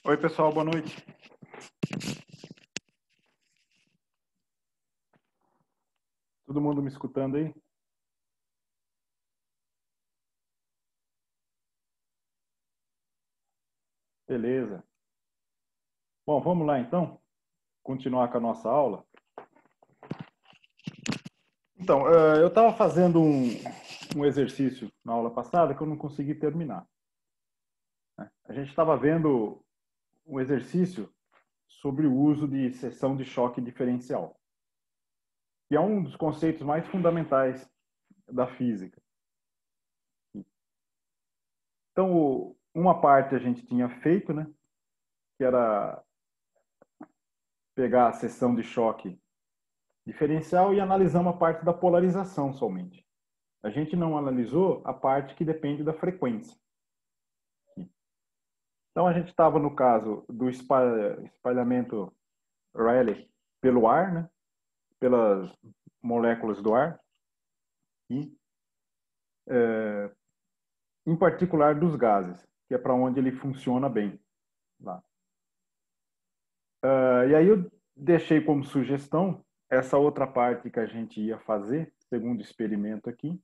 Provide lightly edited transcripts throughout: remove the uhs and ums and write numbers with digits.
Oi, pessoal, boa noite. Todo mundo me escutando aí? Beleza. Bom, vamos lá então, continuar com a nossa aula. Então, eu estava fazendo um exercício na aula passada que eu não consegui terminar, né? A gente estava vendo um exercício sobre o uso de seção de choque diferencial, que é um dos conceitos mais fundamentais da física. Então, uma parte a gente tinha feito, né, que era pegar a seção de choque diferencial e analisamos a parte da polarização somente. A gente não analisou a parte que depende da frequência. Então, a gente estava no caso do espalhamento Rayleigh pelo ar, né, pelas moléculas do ar, e, em particular, dos gases, que é para onde ele funciona bem. Lá. E aí eu deixei como sugestão essa outra parte que a gente ia fazer, segundo o experimento aqui,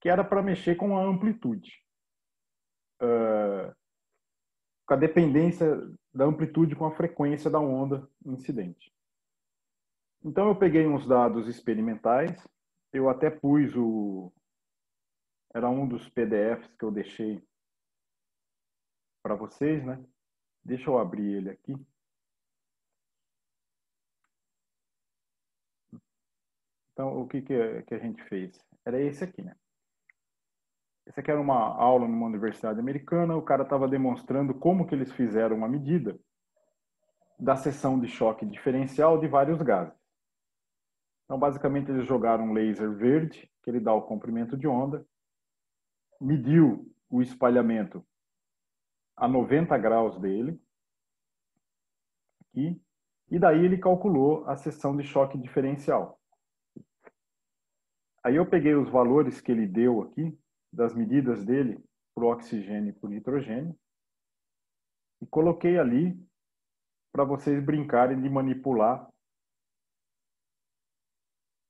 que era para mexer com a amplitude. Com a dependência da amplitude com a frequência da onda incidente. Então eu peguei uns dados experimentais, eu até pus era um dos PDFs que eu deixei para vocês, né? Deixa eu abrir ele aqui. Então, o que a gente fez? Era esse aqui, né? Esse aqui era uma aula numa universidade americana, o cara estava demonstrando como que eles fizeram uma medida da seção de choque diferencial de vários gases. Então, basicamente, eles jogaram um laser verde, que ele dá o comprimento de onda, mediu o espalhamento a 90 graus dele, aqui, e daí ele calculou a seção de choque diferencial. Aí eu peguei os valores que ele deu aqui, das medidas dele, para o oxigênio e para o nitrogênio, e coloquei ali para vocês brincarem de manipular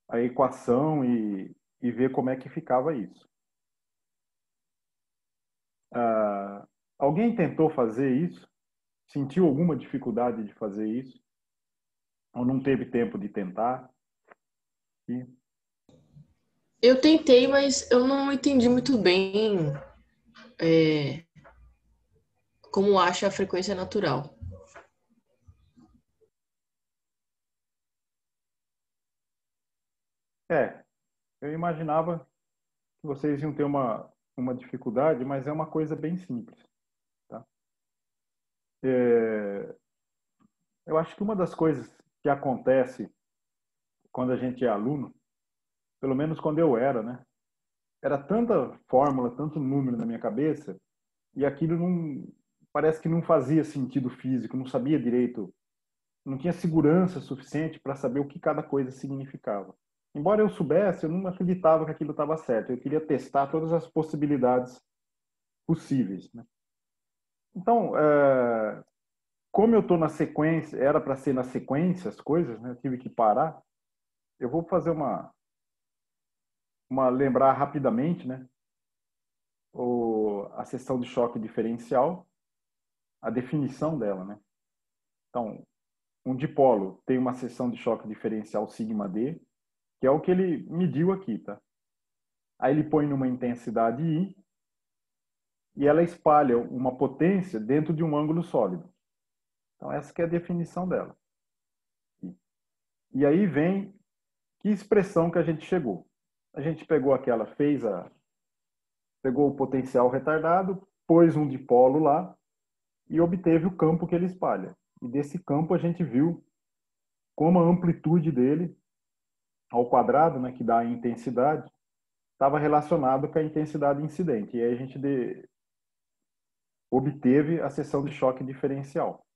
a equação e ver como é que ficava isso. Alguém tentou fazer isso? Sentiu alguma dificuldade de fazer isso? Ou não teve tempo de tentar? E, Eu tentei, mas eu não entendi muito bem é, como acha a frequência natural. eu imaginava que vocês iam ter uma dificuldade, mas é uma coisa bem simples. Tá? Eu acho que uma das coisas que acontece quando a gente é aluno, pelo menos quando eu era, né? Era tanta fórmula, tanto número na minha cabeça, e aquilo não parece que não fazia sentido físico, não sabia direito, não tinha segurança suficiente para saber o que cada coisa significava. Embora eu soubesse, eu não acreditava que aquilo estava certo. Eu queria testar todas as possibilidades possíveis, né? Então, como eu estou na sequência, era para ser na sequência as coisas, né? Eu tive que parar. Eu vou fazer uma lembrar rapidamente, né? A seção de choque diferencial, a definição dela, né? Então, um dipolo tem uma seção de choque diferencial sigma d, que é o que ele mediu aqui, tá? Aí ele põe numa intensidade I e ela espalha uma potência dentro de um ângulo sólido. Então, essa que é a definição dela. E aí vem que expressão que a gente chegou. A gente pegou aquela, pegou o potencial retardado, pôs um dipolo lá e obteve o campo que ele espalha. E desse campo a gente viu como a amplitude dele ao quadrado, né, que dá a intensidade, estava relacionado com a intensidade incidente. E aí a gente obteve a seção de choque diferencial.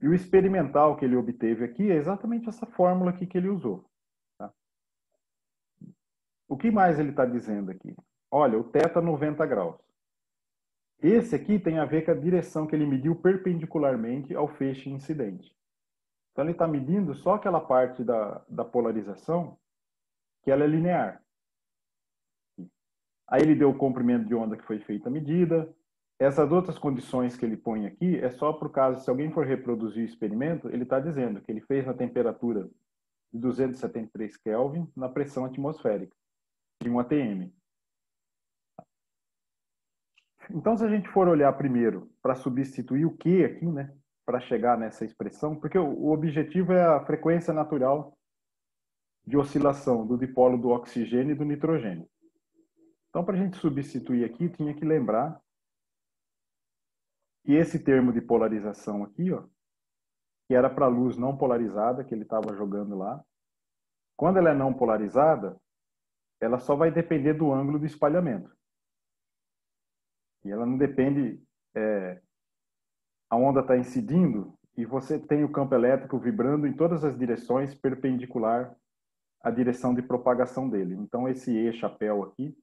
E o experimental que ele obteve aqui é exatamente essa fórmula aqui que ele usou. Tá? O que mais ele está dizendo aqui? Olha, o θ 90 graus. Esse aqui tem a ver com a direção que ele mediu perpendicularmente ao feixe incidente. Então, ele está medindo só aquela parte da polarização que ela é linear. Aí ele deu o comprimento de onda que foi feita a medida. Essas outras condições que ele põe aqui é só por caso, se alguém for reproduzir o experimento, ele está dizendo que ele fez na temperatura de 273 Kelvin na pressão atmosférica de 1 atm. Então, se a gente for olhar primeiro para substituir o Q aqui, né, para chegar nessa expressão, porque o objetivo é a frequência natural de oscilação do dipolo do oxigênio e do nitrogênio. Então, para a gente substituir aqui, tinha que lembrar que esse termo de polarização aqui, ó, que era para a luz não polarizada, que ele estava jogando lá, quando ela é não polarizada, ela só vai depender do ângulo de espalhamento. E ela não depende, a onda está incidindo e você tem o campo elétrico vibrando em todas as direções perpendicular à direção de propagação dele. Então, esse E chapéu aqui,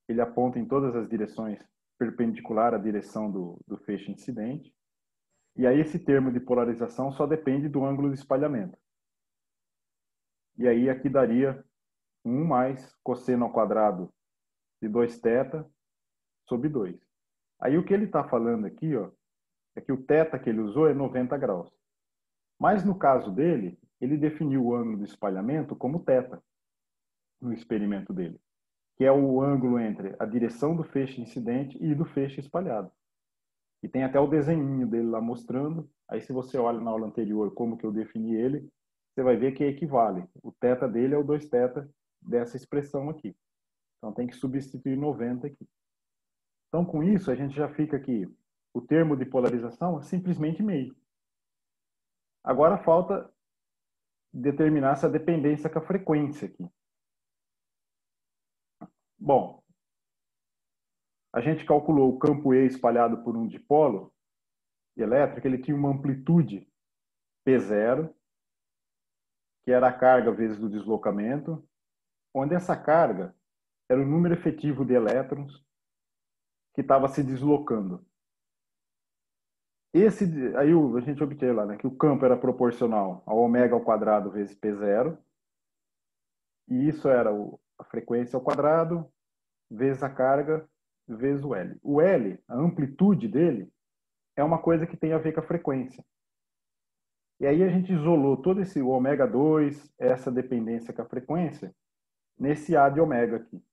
ele aponta em todas as direções perpendicular à direção do feixe incidente. E aí esse termo de polarização só depende do ângulo de espalhamento. E aí aqui daria 1 mais cosseno ao quadrado de 2θ sobre 2. Aí o que ele está falando aqui, ó, é que o θ que ele usou é 90 graus. Mas no caso dele, ele definiu o ângulo de espalhamento como θ no experimento dele, que é o ângulo entre a direção do feixe incidente e do feixe espalhado. E tem até o desenho dele lá mostrando. Aí se você olha na aula anterior como que eu defini ele, você vai ver que equivale. O θ dele é o 2θ dessa expressão aqui. Então tem que substituir 90 aqui. Então com isso a gente já fica aqui. O termo de polarização é simplesmente meio. Agora falta determinar essa dependência com a frequência aqui. Bom, a gente calculou o campo E espalhado por um dipolo elétrico, ele tinha uma amplitude P0, que era a carga vezes o deslocamento, onde essa carga era o número efetivo de elétrons que estava se deslocando. Aí a gente obteve lá, né, que o campo era proporcional ao ômega ao quadrado vezes P0, e isso era a frequência ao quadrado vezes a carga vezes o L. O L, a amplitude dele, é uma coisa que tem a ver com a frequência. E aí a gente isolou todo esse ômega 2, essa dependência com a frequência, nesse A de ômega aqui.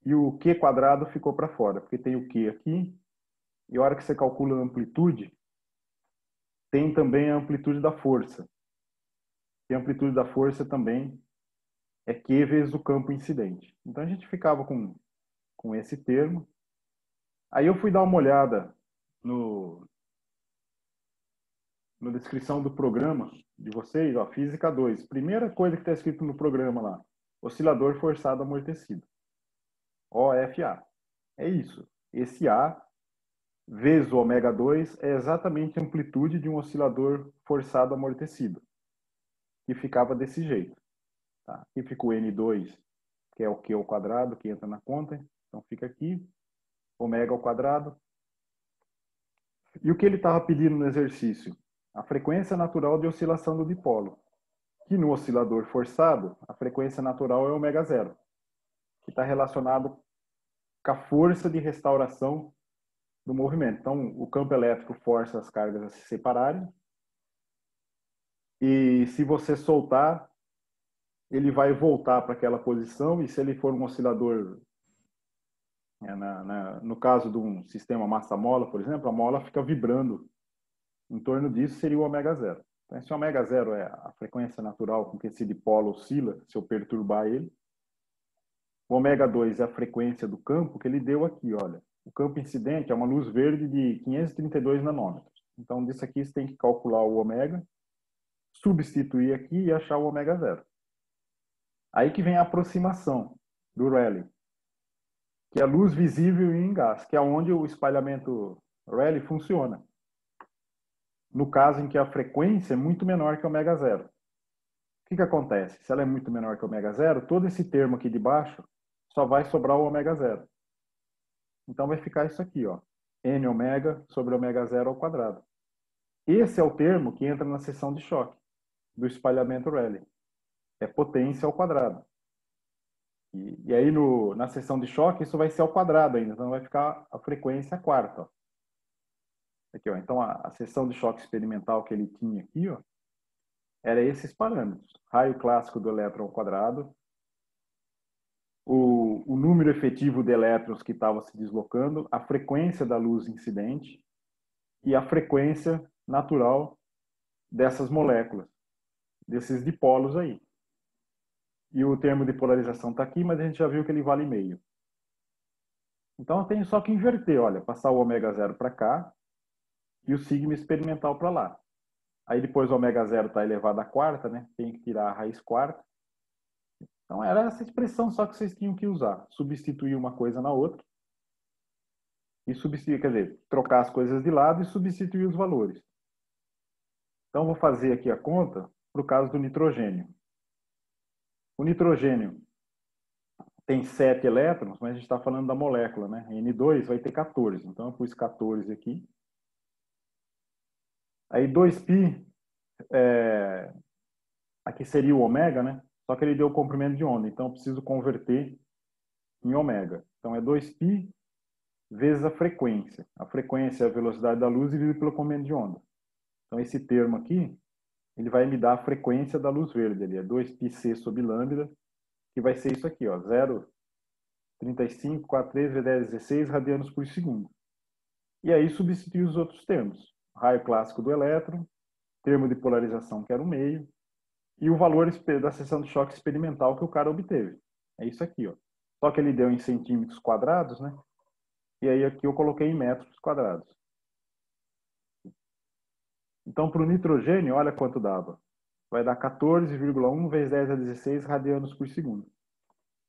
E o Q quadrado ficou para fora, porque tem o Q aqui, e a hora que você calcula a amplitude, tem também a amplitude da força. E a amplitude da força também é Q vezes o campo incidente. Então a gente ficava com esse termo. Aí eu fui dar uma olhada na descrição do programa de vocês, ó, Física 2. Primeira coisa que está escrito no programa lá, oscilador forçado amortecido. OFA. É isso. Esse A vezes o ômega 2 é exatamente a amplitude de um oscilador forçado amortecido, que ficava desse jeito. Tá? Aqui fica o N2, que é o Q ao quadrado, que entra na conta. Então fica aqui, ômega ao quadrado. E o que ele estava pedindo no exercício? A frequência natural de oscilação do dipolo. Que no oscilador forçado, a frequência natural é ômega 0, que está relacionado com a força de restauração do movimento. Então, o campo elétrico força as cargas a se separarem. E se você soltar, ele vai voltar para aquela posição. E se ele for um oscilador, no caso de um sistema massa-mola, por exemplo, a mola fica vibrando. Em torno disso seria o ômega 0. Então, esse ômega 0 é a frequência natural com que esse dipolo oscila, se eu perturbar ele. O ômega 2 é a frequência do campo que ele deu aqui, olha. O campo incidente é uma luz verde de 532 nanômetros. Então, disso aqui você tem que calcular o ômega, substituir aqui e achar o ômega 0. Aí que vem a aproximação do Rayleigh, que é a luz visível em gás, que é onde o espalhamento Rayleigh funciona. No caso em que a frequência é muito menor que ômega 0. O que acontece? Se ela é muito menor que ômega 0, todo esse termo aqui de baixo só vai sobrar o ômega 0. Então vai ficar isso aqui, ó. N ômega sobre ômega zero ao quadrado. Esse é o termo que entra na seção de choque do espalhamento Rayleigh. É potência ao quadrado. E aí na seção de choque isso vai ser ao quadrado ainda, então vai ficar a frequência quarta. Ó. Aqui, ó. Então a seção de choque experimental que ele tinha aqui, ó, era esses parâmetros. Raio clássico do elétron ao quadrado, o número efetivo de elétrons que estava se deslocando, a frequência da luz incidente e a frequência natural dessas moléculas, desses dipolos aí. E o termo de polarização está aqui, mas a gente já viu que ele vale meio. Então eu tenho só que inverter, olha, passar o ômega zero para cá e o sigma experimental para lá. Aí depois o ômega zero está elevado à quarta, né? Tem que tirar a raiz quarta. Então era essa expressão só que vocês tinham que usar. Substituir uma coisa na outra. E substituir, quer dizer, trocar as coisas de lado e substituir os valores. Então vou fazer aqui a conta para o caso do nitrogênio. O nitrogênio tem 7 elétrons, mas a gente está falando da molécula, né? N2 vai ter 14. Então eu pus 14 aqui. Aí 2π, aqui seria o ômega, né? Só que ele deu o comprimento de onda, então eu preciso converter em ômega. Então é 2π vezes a frequência. A frequência é a velocidade da luz dividido pelo comprimento de onda. Então esse termo aqui, ele vai me dar a frequência da luz verde ali, é 2πc sobre lambda, que vai ser isso aqui, ó, 0,3543 × 10⁻XVI radianos por segundo. E aí substitui os outros termos. Raio clássico do elétron, termo de polarização que era o meio, e o valor da seção de choque experimental que o cara obteve. É isso aqui, ó. Só que ele deu em centímetros quadrados, né? E aí aqui eu coloquei em metros quadrados. Então, para o nitrogênio, olha quanto dava. Vai dar 14,1 vezes 10⁻XVI radianos por segundo.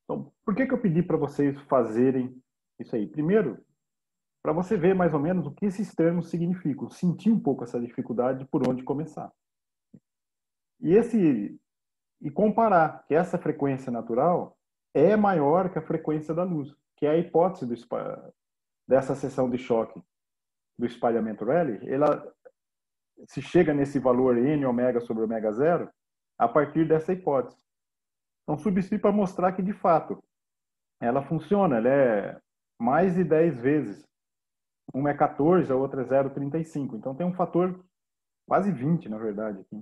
Então, por que eu pedi para vocês fazerem isso aí? Primeiro, para você ver mais ou menos o que esses termos significam, sentir um pouco essa dificuldade por onde começar. E comparar que essa frequência natural é maior que a frequência da luz, que é a hipótese dessa seção de choque do espalhamento Rayleigh. Ela se chega nesse valor n ômega sobre ômega zero a partir dessa hipótese. Então, substitui para mostrar que, de fato, ela funciona. Ela é mais de 10 vezes. Uma é 14, a outra é 0,35. Então, tem um fator quase 20, na verdade, aqui.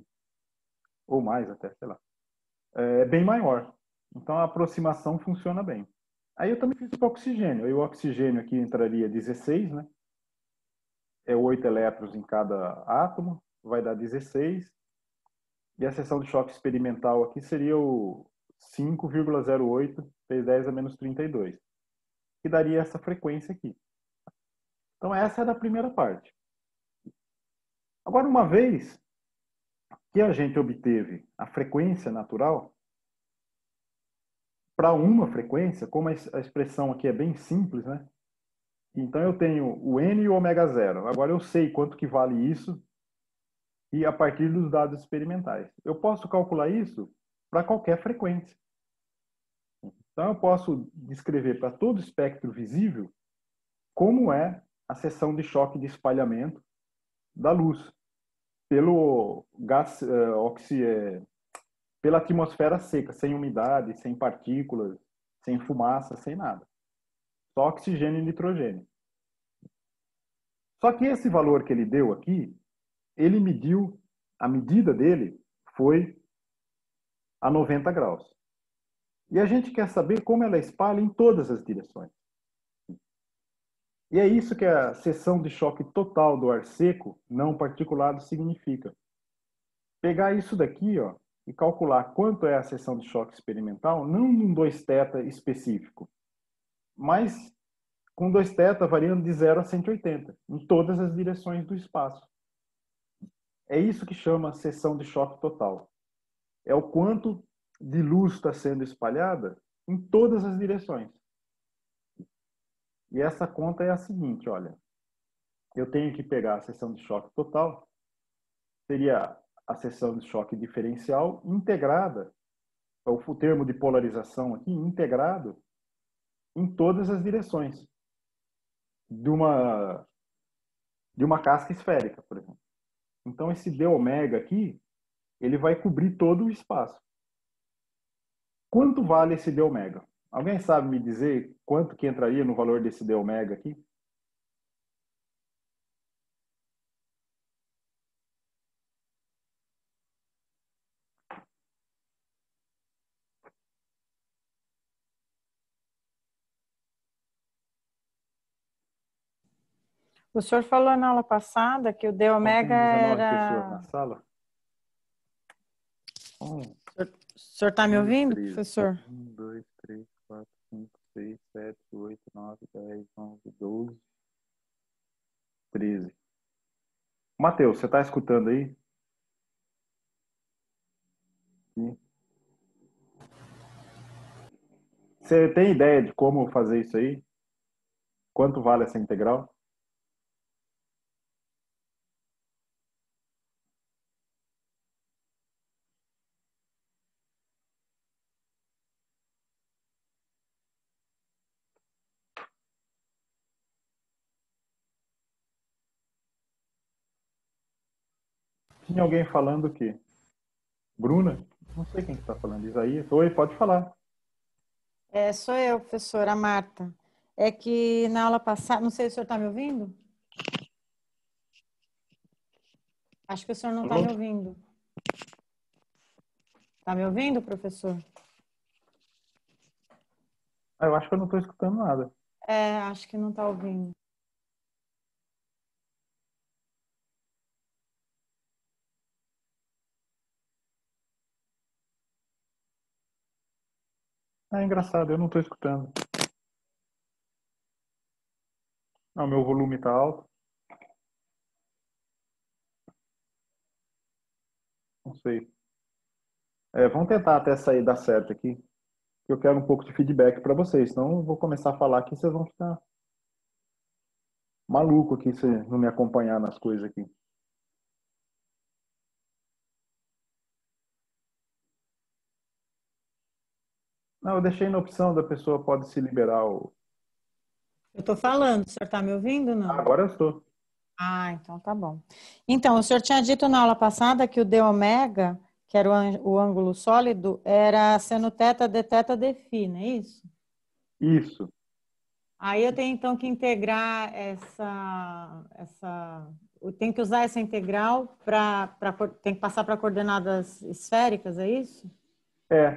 Ou mais até, sei lá. É bem maior. Então, a aproximação funciona bem. Aí eu também fiz para o oxigênio. Aí o oxigênio aqui entraria 16, né? É 8 elétrons em cada átomo, vai dar 16. E a seção de choque experimental aqui seria o 5,08 vezes 10⁻32, que daria essa frequência aqui. Então essa é da primeira parte. Agora, uma vez que a gente obteve a frequência natural, para uma frequência, como a expressão aqui é bem simples, né? Então eu tenho o N e o ômega zero. Agora eu sei quanto que vale isso e a partir dos dados experimentais. Eu posso calcular isso para qualquer frequência. Então eu posso descrever para todo espectro visível como é a seção de choque de espalhamento da luz pelo gás, pela atmosfera seca, sem umidade, sem partículas, sem fumaça, sem nada. Só oxigênio e nitrogênio. Só que esse valor que ele deu aqui, ele mediu, a medida dele foi a 90 graus. E a gente quer saber como ela espalha em todas as direções. E é isso que a seção de choque total do ar seco não particulado significa. Pegar isso daqui, ó, e calcular quanto é a seção de choque experimental, não num 2θ específico, mas com 2θ variando de 0 a 180, em todas as direções do espaço. É isso que chama seção de choque total. É o quanto de luz está sendo espalhada em todas as direções. E essa conta é a seguinte, olha. Eu tenho que pegar a seção de choque total, seria a seção de choque diferencial integrada, o termo de polarização aqui, integrado em todas as direções de uma casca esférica, por exemplo. Então, esse d ômega aqui, ele vai cobrir todo o espaço. Quanto vale esse d ômega? Alguém sabe me dizer quanto que entraria no valor desse d ômega aqui? O senhor falou na aula passada que o D Bom, tem ômega 19 pessoas na era... sala. O senhor está me ouvindo, 13. professor? 1, 2, 3, 4, 5, 6, 7, 8, 9, 10, 11, 12, 13. Matheus, você está escutando aí? Sim. Você tem ideia de como fazer isso aí? Quanto vale essa integral? Tinha alguém falando o quê? Bruna? Não sei quem está falando. Isaías? Oi, pode falar. Sou eu, professora Marta. É que na aula passada, não sei se o senhor está me ouvindo? Acho que o senhor não está me ouvindo. Está me ouvindo, professor? Eu acho que eu não estou escutando nada. Acho que não está ouvindo. É engraçado, eu não estou escutando. Não, meu volume está alto. Não sei. Vamos tentar até sair dar certo aqui. Eu quero um pouco de feedback para vocês. Senão eu vou começar a falar aqui, vocês vão ficar maluco aqui se não me acompanhar nas coisas aqui. Não, eu deixei na opção da pessoa pode se liberar. Eu estou falando, o senhor está me ouvindo, não? Agora eu estou. Então tá bom. Então, o senhor tinha dito na aula passada que o D ômega, que era o ângulo sólido, era seno teta d teta d φ, não é isso? Isso. Aí eu tenho então que integrar eu tenho que usar essa integral tem que passar para coordenadas esféricas, é isso?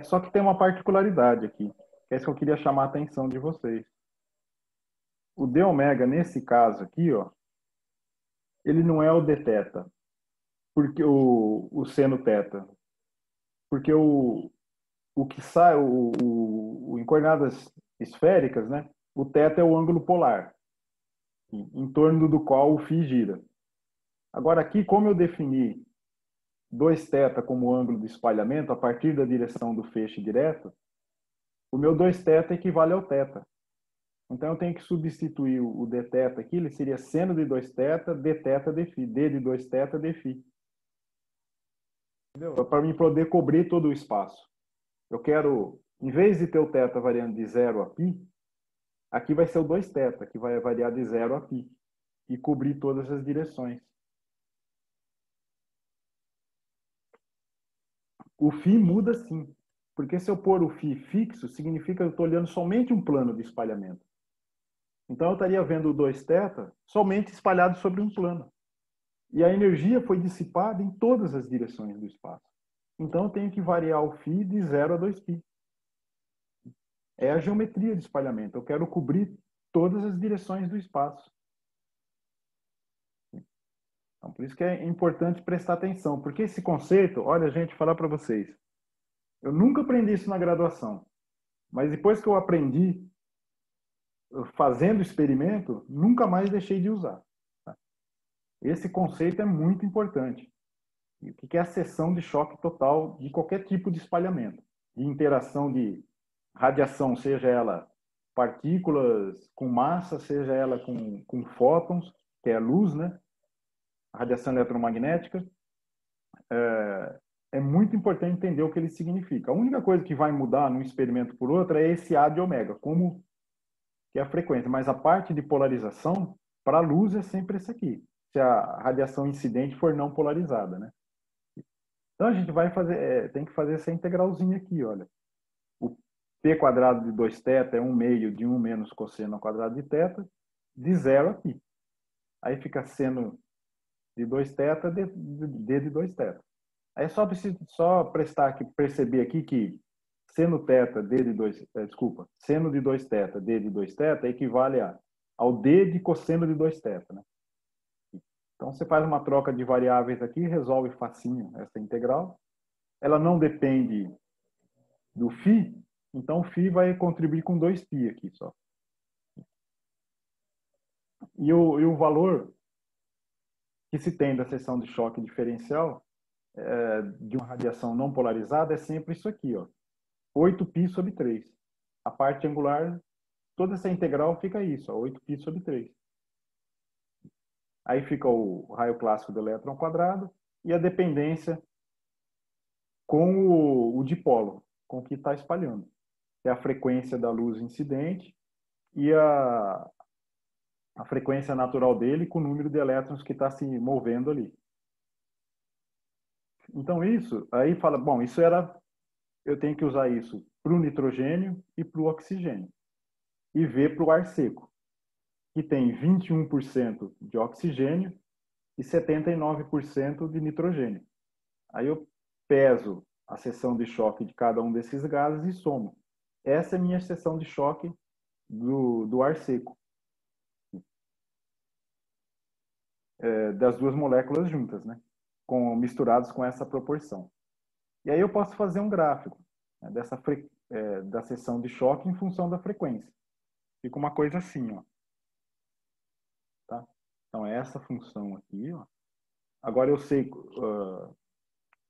Só que tem uma particularidade aqui. Que é isso que eu queria chamar a atenção de vocês. O d ômega, nesse caso aqui, ó, ele não é o d teta, porque o seno teta. Porque o que sai, em coordenadas esféricas, né? O teta é o ângulo polar, em torno do qual o φ gira. Agora aqui, como eu defini 2θ como ângulo de espalhamento a partir da direção do feixe direto, o meu 2θ equivale ao θ. Então eu tenho que substituir o dθ aqui, ele seria seno de 2θ, dθ dφ, d de 2θ dφ. Entendeu? Para mim poder cobrir todo o espaço. Eu quero, em vez de ter o θ variando de 0 a π, aqui vai ser o 2θ, que vai variar de 0 a π, e cobrir todas as direções. O φ muda sim, porque se eu pôr o φ fixo, significa que eu estou olhando somente um plano de espalhamento. Então eu estaria vendo o 2θ somente espalhado sobre um plano. E a energia foi dissipada em todas as direções do espaço. Então eu tenho que variar o φ de 0 a 2π. É a geometria de espalhamento. Eu quero cobrir todas as direções do espaço. Então, por isso que é importante prestar atenção. Porque esse conceito, olha, gente, falar para vocês. Eu nunca aprendi isso na graduação. Mas depois que eu aprendi, fazendo experimento, nunca mais deixei de usar. Esse conceito é muito importante. O que é a seção de choque total de qualquer tipo de espalhamento, de interação de radiação, seja ela partículas com massa, seja ela com fótons, que é a luz, né? A radiação eletromagnética. É muito importante entender o que ele significa. A única coisa que vai mudar num experimento por outro é esse A de ômega, como que é a frequência. Mas a parte de polarização, para a luz, é sempre esse aqui. se a radiação incidente for não polarizada, né? Então a gente vai fazer, tem que fazer essa integralzinha aqui, olha. O p quadrado de 2θ é 1 meio de 1 menos cosseno ao quadrado de θ, de 0 aqui. Aí fica seno de 2θ, d de 2θ. Aí só perceber aqui que seno θ, d de 2, seno de 2θ, d de 2θ equivale ao d de cosseno de 2θ, né? Então você faz uma troca de variáveis aqui, resolve facinho essa integral. Ela não depende do φ, então o φ vai contribuir com 2π aqui só. E o valor que se tem da seção de choque diferencial de uma radiação não polarizada é sempre isso aqui, ó, 8π sobre 3. A parte angular, toda essa integral fica isso, ó, 8π sobre 3. Aí fica o raio clássico do elétron ao quadrado e a dependência com o dipolo, com o que está espalhando. É a frequência da luz incidente e a frequência natural dele com o número de elétrons que está se movendo ali. Então isso, aí fala, bom, eu tenho que usar isso para o nitrogênio e para o oxigênio. E ver para o ar seco, que tem 21% de oxigênio e 79% de nitrogênio. Aí eu peso a seção de choque de cada um desses gases e somo. Essa é a minha seção de choque do ar seco. Das duas moléculas juntas, né? Misturados com essa proporção. E aí eu posso fazer um gráfico, né, da seção de choque em função da frequência. Fica uma coisa assim, ó. Tá? Então, é essa função aqui, ó. Agora eu sei,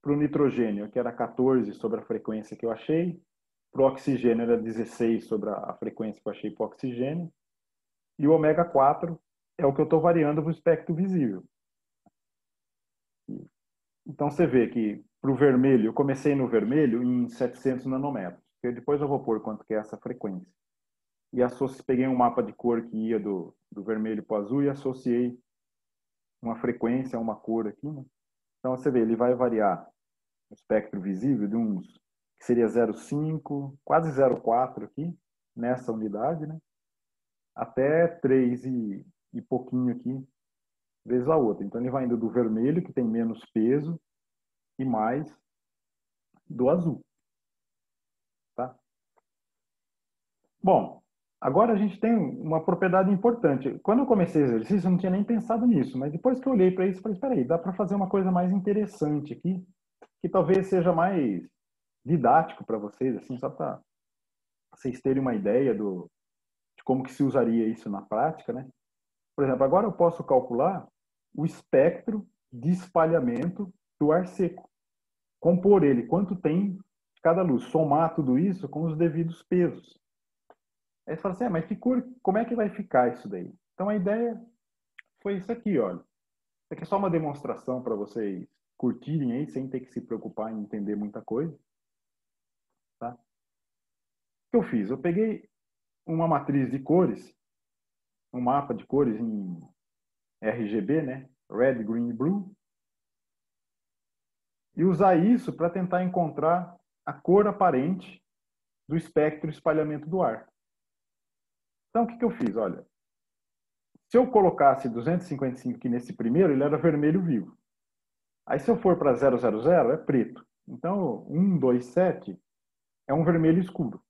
para o nitrogênio, que era 14 sobre a frequência que eu achei, para o oxigênio era 16 sobre a frequência que eu achei para o oxigênio, e o ômega 4 é o que eu estou variando para o espectro visível. Então você vê que para o vermelho, eu comecei no vermelho em 700 nanômetros. Depois eu vou pôr quanto que é essa frequência. E peguei um mapa de cor que ia do vermelho para o azul e associei uma frequência a uma cor aqui, né? Então você vê, ele vai variar o espectro visível de uns que seria 0,5, quase 0,4 aqui, nessa unidade, né? Até 3 e pouquinho aqui, vezes a outra. Então ele vai indo do vermelho, que tem menos peso, e mais do azul. Tá? Bom, agora a gente tem uma propriedade importante. Quando eu comecei o exercício, eu não tinha nem pensado nisso, mas depois que eu olhei para isso, eu falei, espera aí, dá para fazer uma coisa mais interessante aqui, que talvez seja mais didático para vocês, assim, só para vocês terem uma ideia de como que se usaria isso na prática, né? Por exemplo, agora eu posso calcular o espectro de espalhamento do ar seco. Compor ele, quanto tem de cada luz. Somar tudo isso com os devidos pesos. Aí você fala assim, mas como é que vai ficar isso daí? Então a ideia foi isso aqui, olha. Isso aqui é só uma demonstração para vocês curtirem aí, sem ter que se preocupar em entender muita coisa. Tá? O que eu fiz? Eu peguei uma matriz de cores, um mapa de cores em RGB, né? Red, Green e Blue. E usar isso para tentar encontrar a cor aparente do espectro de espalhamento do ar. Então, o que eu fiz? Olha, se eu colocasse 255 aqui nesse primeiro, ele era vermelho vivo. Aí, se eu for para 000, é preto. Então, 127 é um vermelho escuro.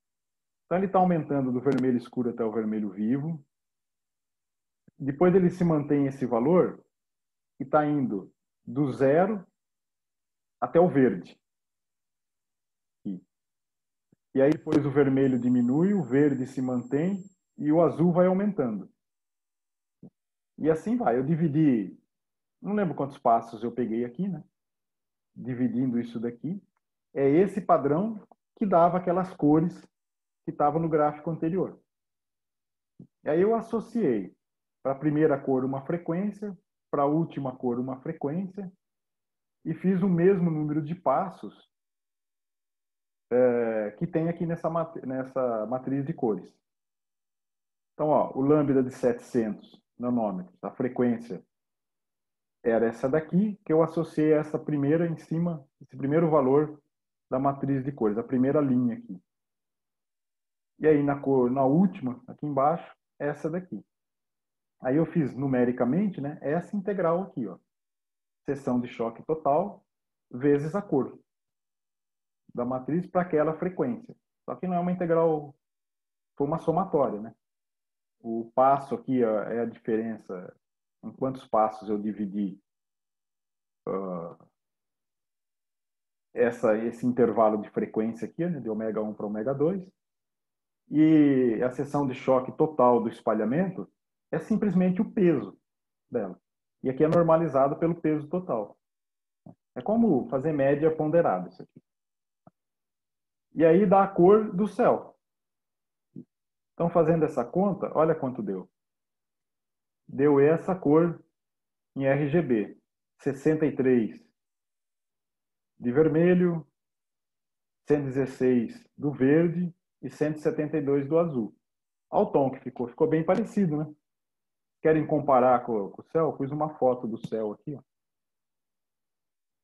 Então, ele está aumentando do vermelho escuro até o vermelho vivo. Depois, ele se mantém esse valor e está indo do 0 até o verde. E aí, depois, o vermelho diminui, o verde se mantém e o azul vai aumentando. E assim vai. Eu dividi, não lembro quantos passos eu peguei aqui, né? Dividindo isso daqui. É esse padrão que dava aquelas cores que estavam no gráfico anterior. E aí eu associei para a primeira cor uma frequência, para a última cor uma frequência, e fiz o mesmo número de passos que tem aqui nessa matriz de cores. Então, ó, o lambda de 700 nanômetros, a frequência era essa daqui, que eu associei a essa primeira em cima, esse primeiro valor da matriz de cores, a primeira linha aqui. E aí na última, aqui embaixo, essa daqui. Aí eu fiz numericamente, né, essa integral aqui, ó. Seção de choque total vezes a cor da matriz para aquela frequência. Só que não é uma integral, foi uma somatória, né? O passo aqui ó, é a diferença em quantos passos eu dividi esse intervalo de frequência aqui, né, de ômega 1 para ômega 2. E a seção de choque total do espalhamento é simplesmente o peso dela. E aqui é normalizado pelo peso total. É como fazer média ponderada isso aqui. E aí dá a cor do céu. Então, fazendo essa conta, olha quanto deu. Deu essa cor em RGB. 63 de vermelho, 116 do verde e 172 do azul. Olha o tom que ficou. Ficou bem parecido, né? Querem comparar com o céu? Eu pus uma foto do céu aqui. Ó.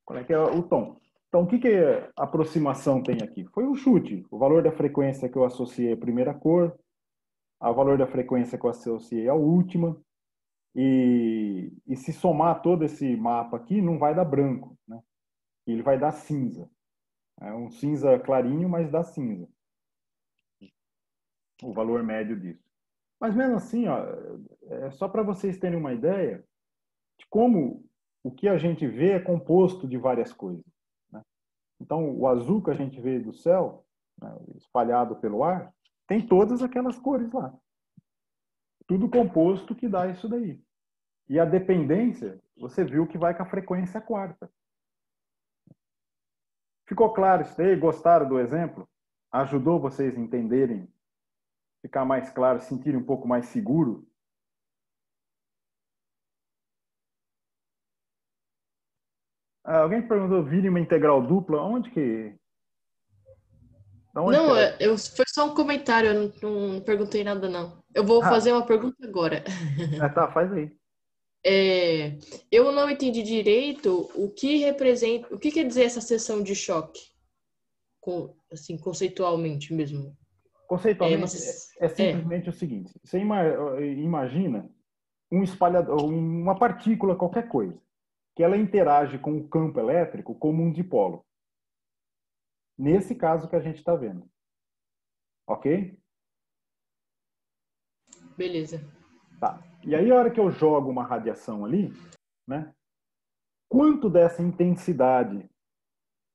Qual é que é o tom? Então, o que a aproximação tem aqui? Foi um chute. O valor da frequência que eu associei à primeira cor, o valor da frequência que eu associei à última, e se somar todo esse mapa aqui, não vai dar branco, né? Ele vai dar cinza. É um cinza clarinho, mas dá cinza. O valor médio disso. Mas mesmo assim, ó, é só para vocês terem uma ideia de como o que a gente vê é composto de várias coisas. Né? Então, o azul que a gente vê do céu, né, espalhado pelo ar, tem todas aquelas cores lá. Tudo composto que dá isso daí. E a dependência, você viu que vai com a frequência quarta. Ficou claro isso daí? Gostaram do exemplo? Ajudou vocês a entenderem, ficar mais claro, sentirem um pouco mais seguro? Alguém perguntou, vire uma integral dupla? Onde que... Onde que Não, era? foi só um comentário, eu não perguntei nada, não. Eu vou fazer uma pergunta agora. Tá, faz aí. Eu não entendi direito o que representa, o que quer dizer essa seção de choque, assim, conceitualmente mesmo. Conceitualmente, é simplesmente o seguinte. Você imagina um espalhador, uma partícula, qualquer coisa, que ela interage com o campo elétrico como um dipolo. Nesse caso que a gente está vendo. Ok? Beleza. Tá. E aí, a hora que eu jogo uma radiação ali, né? Quanto dessa intensidade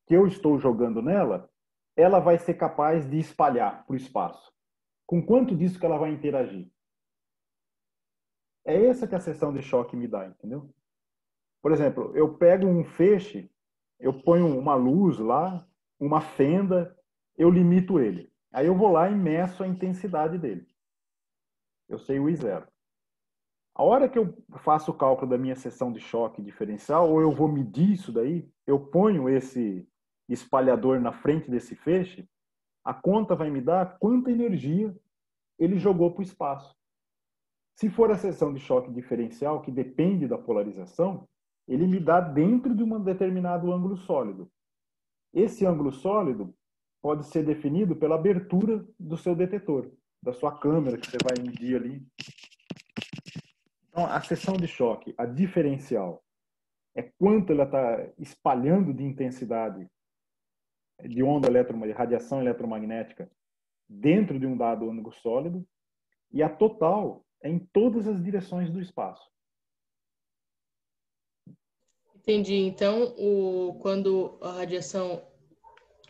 que eu estou jogando nela, ela vai ser capaz de espalhar para o espaço? Com quanto disso que ela vai interagir? É essa que a seção de choque me dá, entendeu? Por exemplo, eu pego um feixe, eu ponho uma luz lá, uma fenda, eu limito ele. Aí eu vou lá e meço a intensidade dele. Eu sei o I0. A hora que eu faço o cálculo da minha seção de choque diferencial, ou eu vou medir isso daí, eu ponho esse espalhador na frente desse feixe, a conta vai me dar quanta energia ele jogou para o espaço. Se for a seção de choque diferencial, que depende da polarização, ele me dá dentro de um determinado ângulo sólido. Esse ângulo sólido pode ser definido pela abertura do seu detetor, da sua câmera que você vai medir ali. Então, a seção de choque, a diferencial, é quanto ela está espalhando de intensidade de onda de radiação eletromagnética dentro de um dado ângulo sólido, e a total é em todas as direções do espaço. Entendi. Então, quando a radiação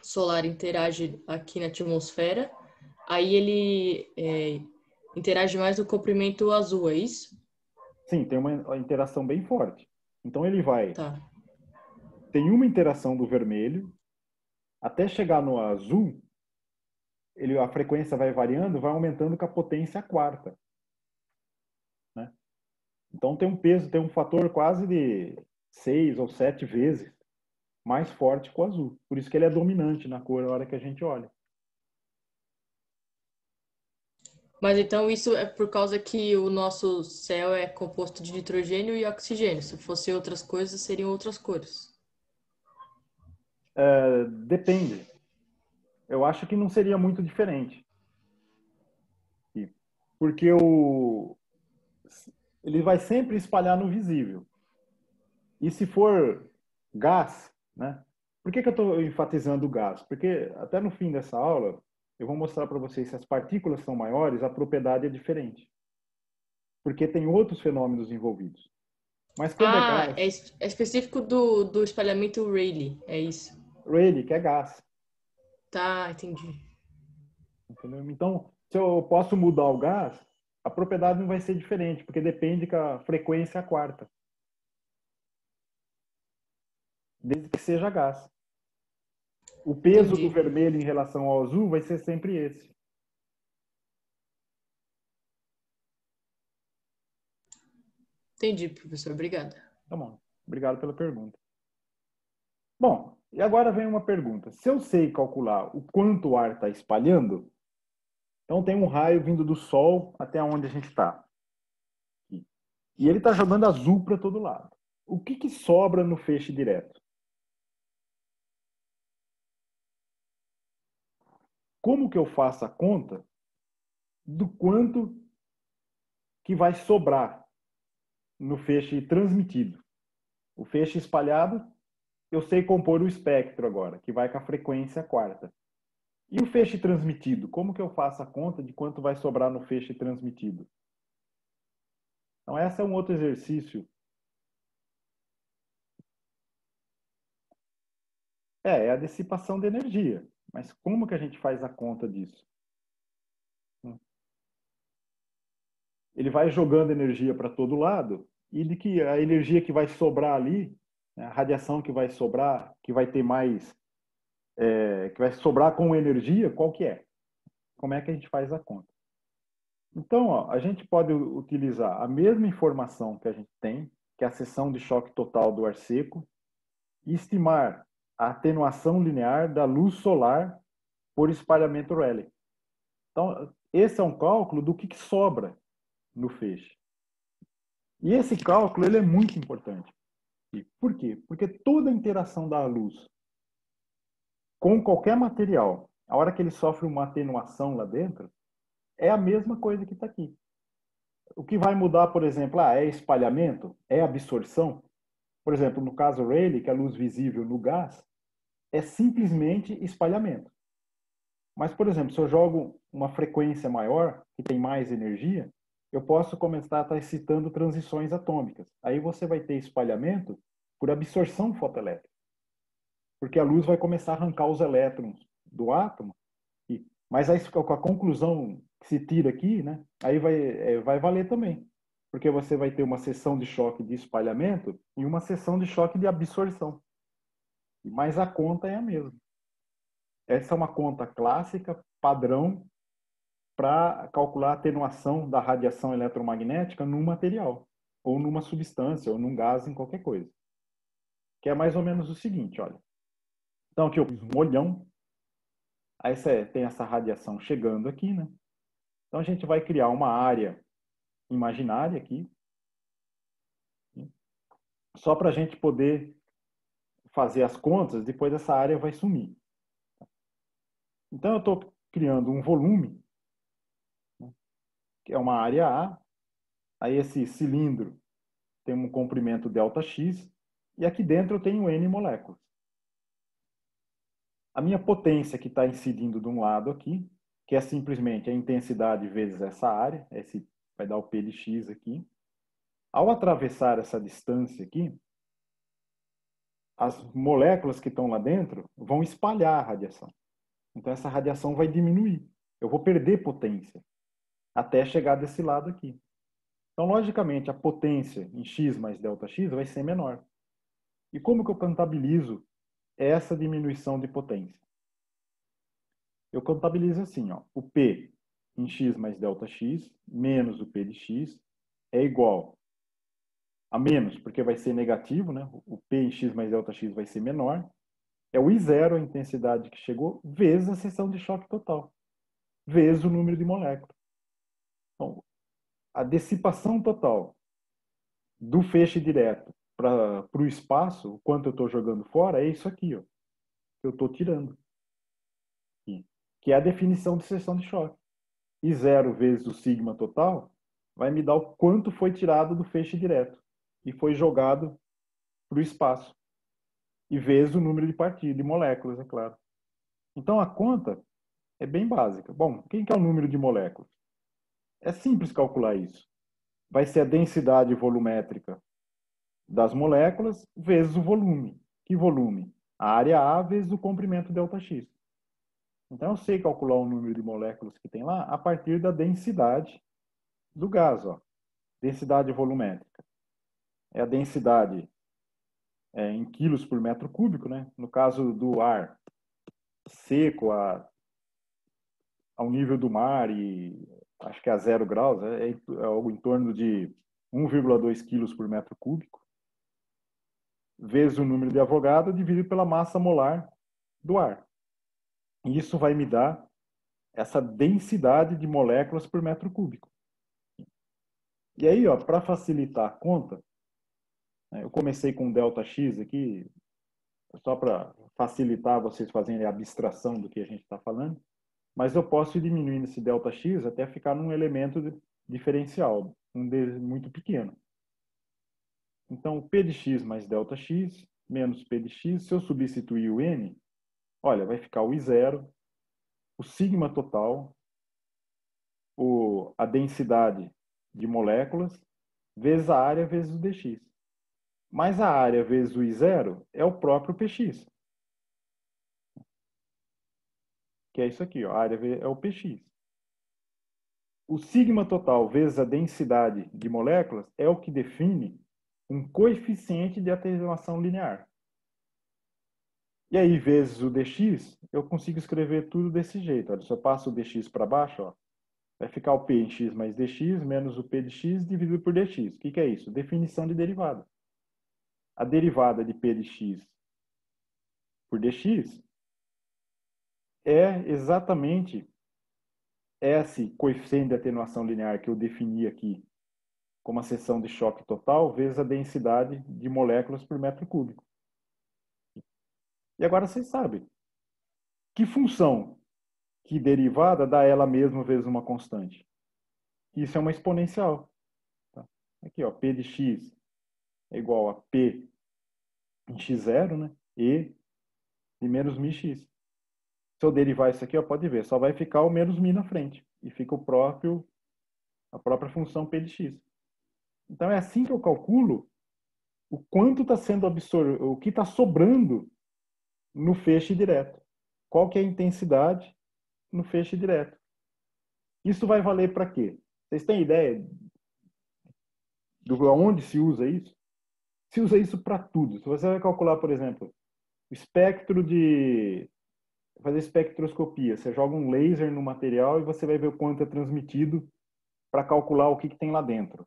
solar interage aqui na atmosfera, aí ele interage mais no comprimento azul, é isso? Sim, tem uma interação bem forte. Então ele vai... Tá. Tem uma interação do vermelho, até chegar no azul, a frequência vai variando, vai aumentando com a potência quarta. Né? Então tem um peso, tem um fator quase de 6 ou 7 vezes mais forte que o azul. Por isso que ele é dominante na cor na hora que a gente olha. Mas então isso é por causa que o nosso céu é composto de nitrogênio e oxigênio. Se fosse outras coisas, seriam outras cores. Depende. Eu acho que não seria muito diferente. Porque ele vai sempre espalhar no visível. E se for gás, né? Por que eu estou enfatizando o gás? Porque até no fim dessa aula, eu vou mostrar para vocês se as partículas são maiores, a propriedade é diferente. Porque tem outros fenômenos envolvidos. Mas quando é Ah, gás, é específico do espalhamento Rayleigh, é isso. Rayleigh, que é gás. Tá, entendi. Entendeu? Então, se eu posso mudar o gás, a propriedade não vai ser diferente, porque depende que a frequência é a quarta. Desde que seja gás. O peso do Entendi. vermelho em relação ao azul vai ser sempre esse. Entendi, professor. Obrigada. Tá bom. Obrigado pela pergunta. Bom, e agora vem uma pergunta. Se eu sei calcular o quanto o ar está espalhando, então tem um raio vindo do Sol até onde a gente está. E ele está jogando azul para todo lado. O que sobra no feixe direto? Como que eu faço a conta do quanto que vai sobrar no feixe transmitido? O feixe espalhado, eu sei compor o espectro agora, que vai com a frequência quarta. E o feixe transmitido? Como que eu faço a conta de quanto vai sobrar no feixe transmitido? Então, esse é um outro exercício. É a dissipação de energia. Mas como que a gente faz a conta disso? Ele vai jogando energia para todo lado e de que a energia que vai sobrar ali, né, a radiação que vai sobrar, que vai ter mais, que vai sobrar com energia, qual que é? Como é que a gente faz a conta? Então, ó, a gente pode utilizar a mesma informação que a gente tem, que é a seção de choque total do ar seco, e estimar a atenuação linear da luz solar por espalhamento Rayleigh. Então, esse é um cálculo do que sobra no feixe. E esse cálculo ele é muito importante. E por quê? Porque toda a interação da luz com qualquer material, a hora que ele sofre uma atenuação lá dentro, é a mesma coisa que está aqui. O que vai mudar, por exemplo, é espalhamento? É absorção? Por exemplo, no caso Rayleigh, que é a luz visível no gás, é simplesmente espalhamento. Mas, por exemplo, se eu jogo uma frequência maior, que tem mais energia, eu posso começar a estar excitando transições atômicas. Aí você vai ter espalhamento por absorção fotoelétrica. Porque a luz vai começar a arrancar os elétrons do átomo. Mas aí, com a conclusão que se tira aqui, né, aí vai valer também. Porque você vai ter uma seção de choque de espalhamento e uma seção de choque de absorção. Mas a conta é a mesma. Essa é uma conta clássica, padrão, para calcular a atenuação da radiação eletromagnética num material, ou numa substância, ou num gás, em qualquer coisa. Que é mais ou menos o seguinte, olha. Então aqui eu fiz um olhão, aí você tem essa radiação chegando aqui, né? Então a gente vai criar uma área imaginária aqui, só para a gente poder fazer as contas, depois essa área vai sumir. Então eu estou criando um volume, né, que é uma área A, aí esse cilindro tem um comprimento ΔX, e aqui dentro eu tenho N moléculas. A minha potência que está incidindo de um lado aqui, que é simplesmente a intensidade vezes essa área, esse vai dar o P de X aqui. Ao atravessar essa distância aqui, as moléculas que estão lá dentro vão espalhar a radiação. Então essa radiação vai diminuir. Eu vou perder potência até chegar desse lado aqui. Então, logicamente, a potência em x mais ΔX vai ser menor. E como que eu contabilizo essa diminuição de potência? Eu contabilizo assim, ó, o P em x mais ΔX menos o P de x é igual a menos, porque vai ser negativo, né? O P em x mais ΔX vai ser menor. É o I0, a intensidade que chegou, vezes a seção de choque total, vezes o número de moléculas. Bom, a dissipação total do feixe direto para o espaço, o quanto eu estou jogando fora, é isso aqui, ó, que eu estou tirando. Aqui, que é a definição de seção de choque. E 0 vezes o sigma total vai me dar o quanto foi tirado do feixe direto e foi jogado para o espaço. E vezes o número de partidas, de moléculas, é claro. Então a conta é bem básica. Bom, quem que é o número de moléculas? É simples calcular isso. Vai ser a densidade volumétrica das moléculas vezes o volume. Que volume? A área A vezes o comprimento ΔX. Então eu sei calcular o número de moléculas que tem lá a partir da densidade do gás. Ó. Densidade volumétrica. É a densidade em quilos por metro cúbico, né? No caso do ar seco ao nível do mar e acho que a 0 graus, é algo em torno de 1,2 quilos por metro cúbico, vezes o número de Avogadro dividido pela massa molar do ar. E isso vai me dar essa densidade de moléculas por metro cúbico. E aí, para facilitar a conta, eu comecei com ΔX aqui, só para facilitar vocês fazerem a abstração do que a gente está falando, mas eu posso ir diminuindo esse ΔX até ficar num elemento diferencial, um deles muito pequeno. Então, P de x mais ΔX menos P de x, se eu substituir o N, olha, vai ficar o I0, o sigma total, a densidade de moléculas, vezes a área vezes o dx. Mas a área vezes o I0 é o próprio Px. Que é isso aqui, ó, a área é o Px. O sigma total vezes a densidade de moléculas é o que define um coeficiente de atenuação linear. E aí, vezes o dx, eu consigo escrever tudo desse jeito. Olha, se eu passo o dx para baixo, ó, vai ficar o p em x mais dx menos o p de x dividido por dx. O que é isso? Definição de derivada. A derivada de p de x por dx é exatamente esse coeficiente de atenuação linear que eu defini aqui como a seção de choque total vezes a densidade de moléculas por metro cúbico. E agora vocês sabem que função, que derivada dá ela mesma vezes uma constante. Isso é uma exponencial. Tá? Aqui, ó, p de x é igual a p em x0, né? E de menos μx. Se eu derivar isso aqui, ó, pode ver, só vai ficar o menos μ na frente. E fica a própria função p de x. Então é assim que eu calculo o quanto está sendo absorvido, o que está sobrando no feixe direto. Qual que é a intensidade no feixe direto. Isso vai valer para quê? Vocês têm ideia de onde se usa isso? Se usa isso para tudo. Se você vai calcular, por exemplo, o espectro de... fazer espectroscopia. Você joga um laser no material e você vai ver o quanto é transmitido para calcular o que tem lá dentro.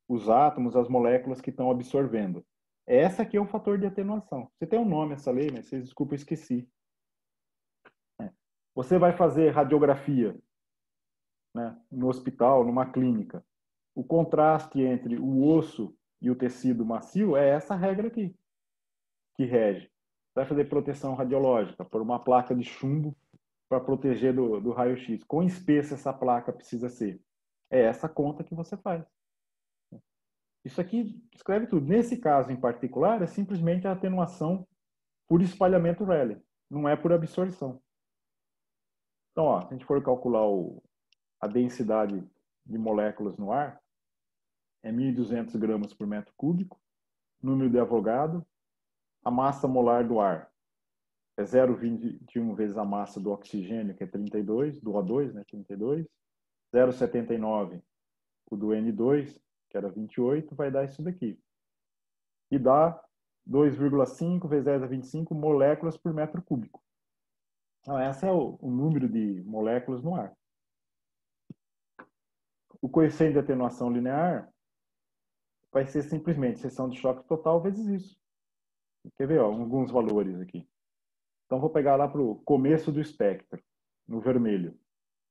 Os átomos, as moléculas que estão absorvendo. Essa aqui é o fator de atenuação. Você tem um nome essa lei, mas vocês desculpa, eu esqueci. Você vai fazer radiografia, né, no hospital, numa clínica. O contraste entre o osso e o tecido macio é essa regra aqui, que rege. Você vai fazer proteção radiológica por uma placa de chumbo para proteger do raio-x. Quão espessa essa placa precisa ser? É essa conta que você faz. Isso aqui escreve tudo. Nesse caso em particular, é simplesmente a atenuação por espalhamento Rayleigh, não é por absorção. Então, ó, se a gente for calcular a densidade de moléculas no ar, é 1.200 gramas por metro cúbico, número de Avogadro, a massa molar do ar é 0,21 vezes a massa do oxigênio, que é 32, do O2, né, 32, 0,79 o do N2, que era 28, vai dar isso daqui. E dá 2,5 vezes 10 a 25 moléculas por metro cúbico. Então, esse é o número de moléculas no ar. O coeficiente de atenuação linear vai ser simplesmente seção de choque total vezes isso. Quer ver, ó, alguns valores aqui. Então, vou pegar lá para o começo do espectro, no vermelho.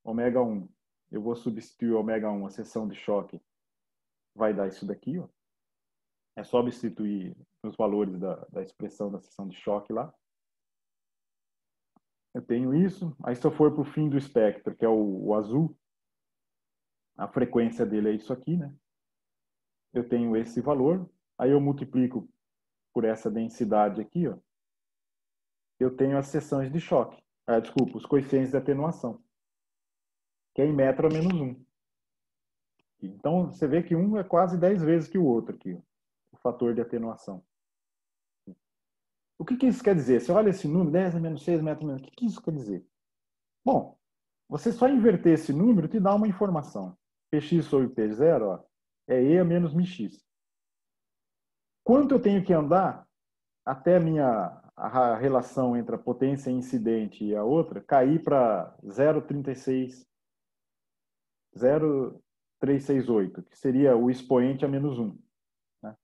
Ômega 1. eu vou substituir o ômega 1, a seção de choque vai dar isso daqui, ó. É só substituir os valores da expressão da seção de choque lá. Eu tenho isso. Aí se eu for para o fim do espectro, que é o azul, a frequência dele é isso aqui, né? Eu tenho esse valor. Aí eu multiplico por essa densidade aqui, ó. Eu tenho as seções de choque. Desculpa, os coeficientes de atenuação, que é em metro a menos 1. Então, você vê que um é quase 10 vezes que o outro aqui, ó, o fator de atenuação. O que isso quer dizer? Você olha esse número, 10 a menos 6, metro a menos... O que isso quer dizer? Bom, você só inverter esse número te dá uma informação. Px sobre P0, ó, é E a menos μx. Quanto eu tenho que andar até a relação entre a potência incidente e a outra cair para 0,368, que seria o expoente a menos 1. Né?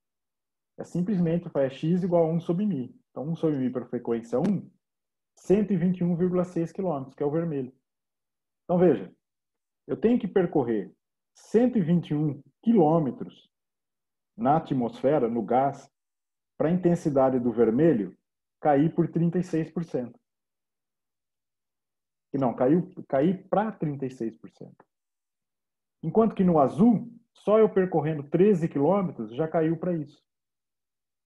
É simplesmente x igual a 1 sobre μ. Então, 1 sobre μ para a frequência 1, 121,6 km, que é o vermelho. Então, veja, eu tenho que percorrer 121 quilômetros na atmosfera, no gás, para a intensidade do vermelho cair por 36%. E não, cair para 36%. Enquanto que no azul, só eu percorrendo 13 quilômetros já caiu para isso.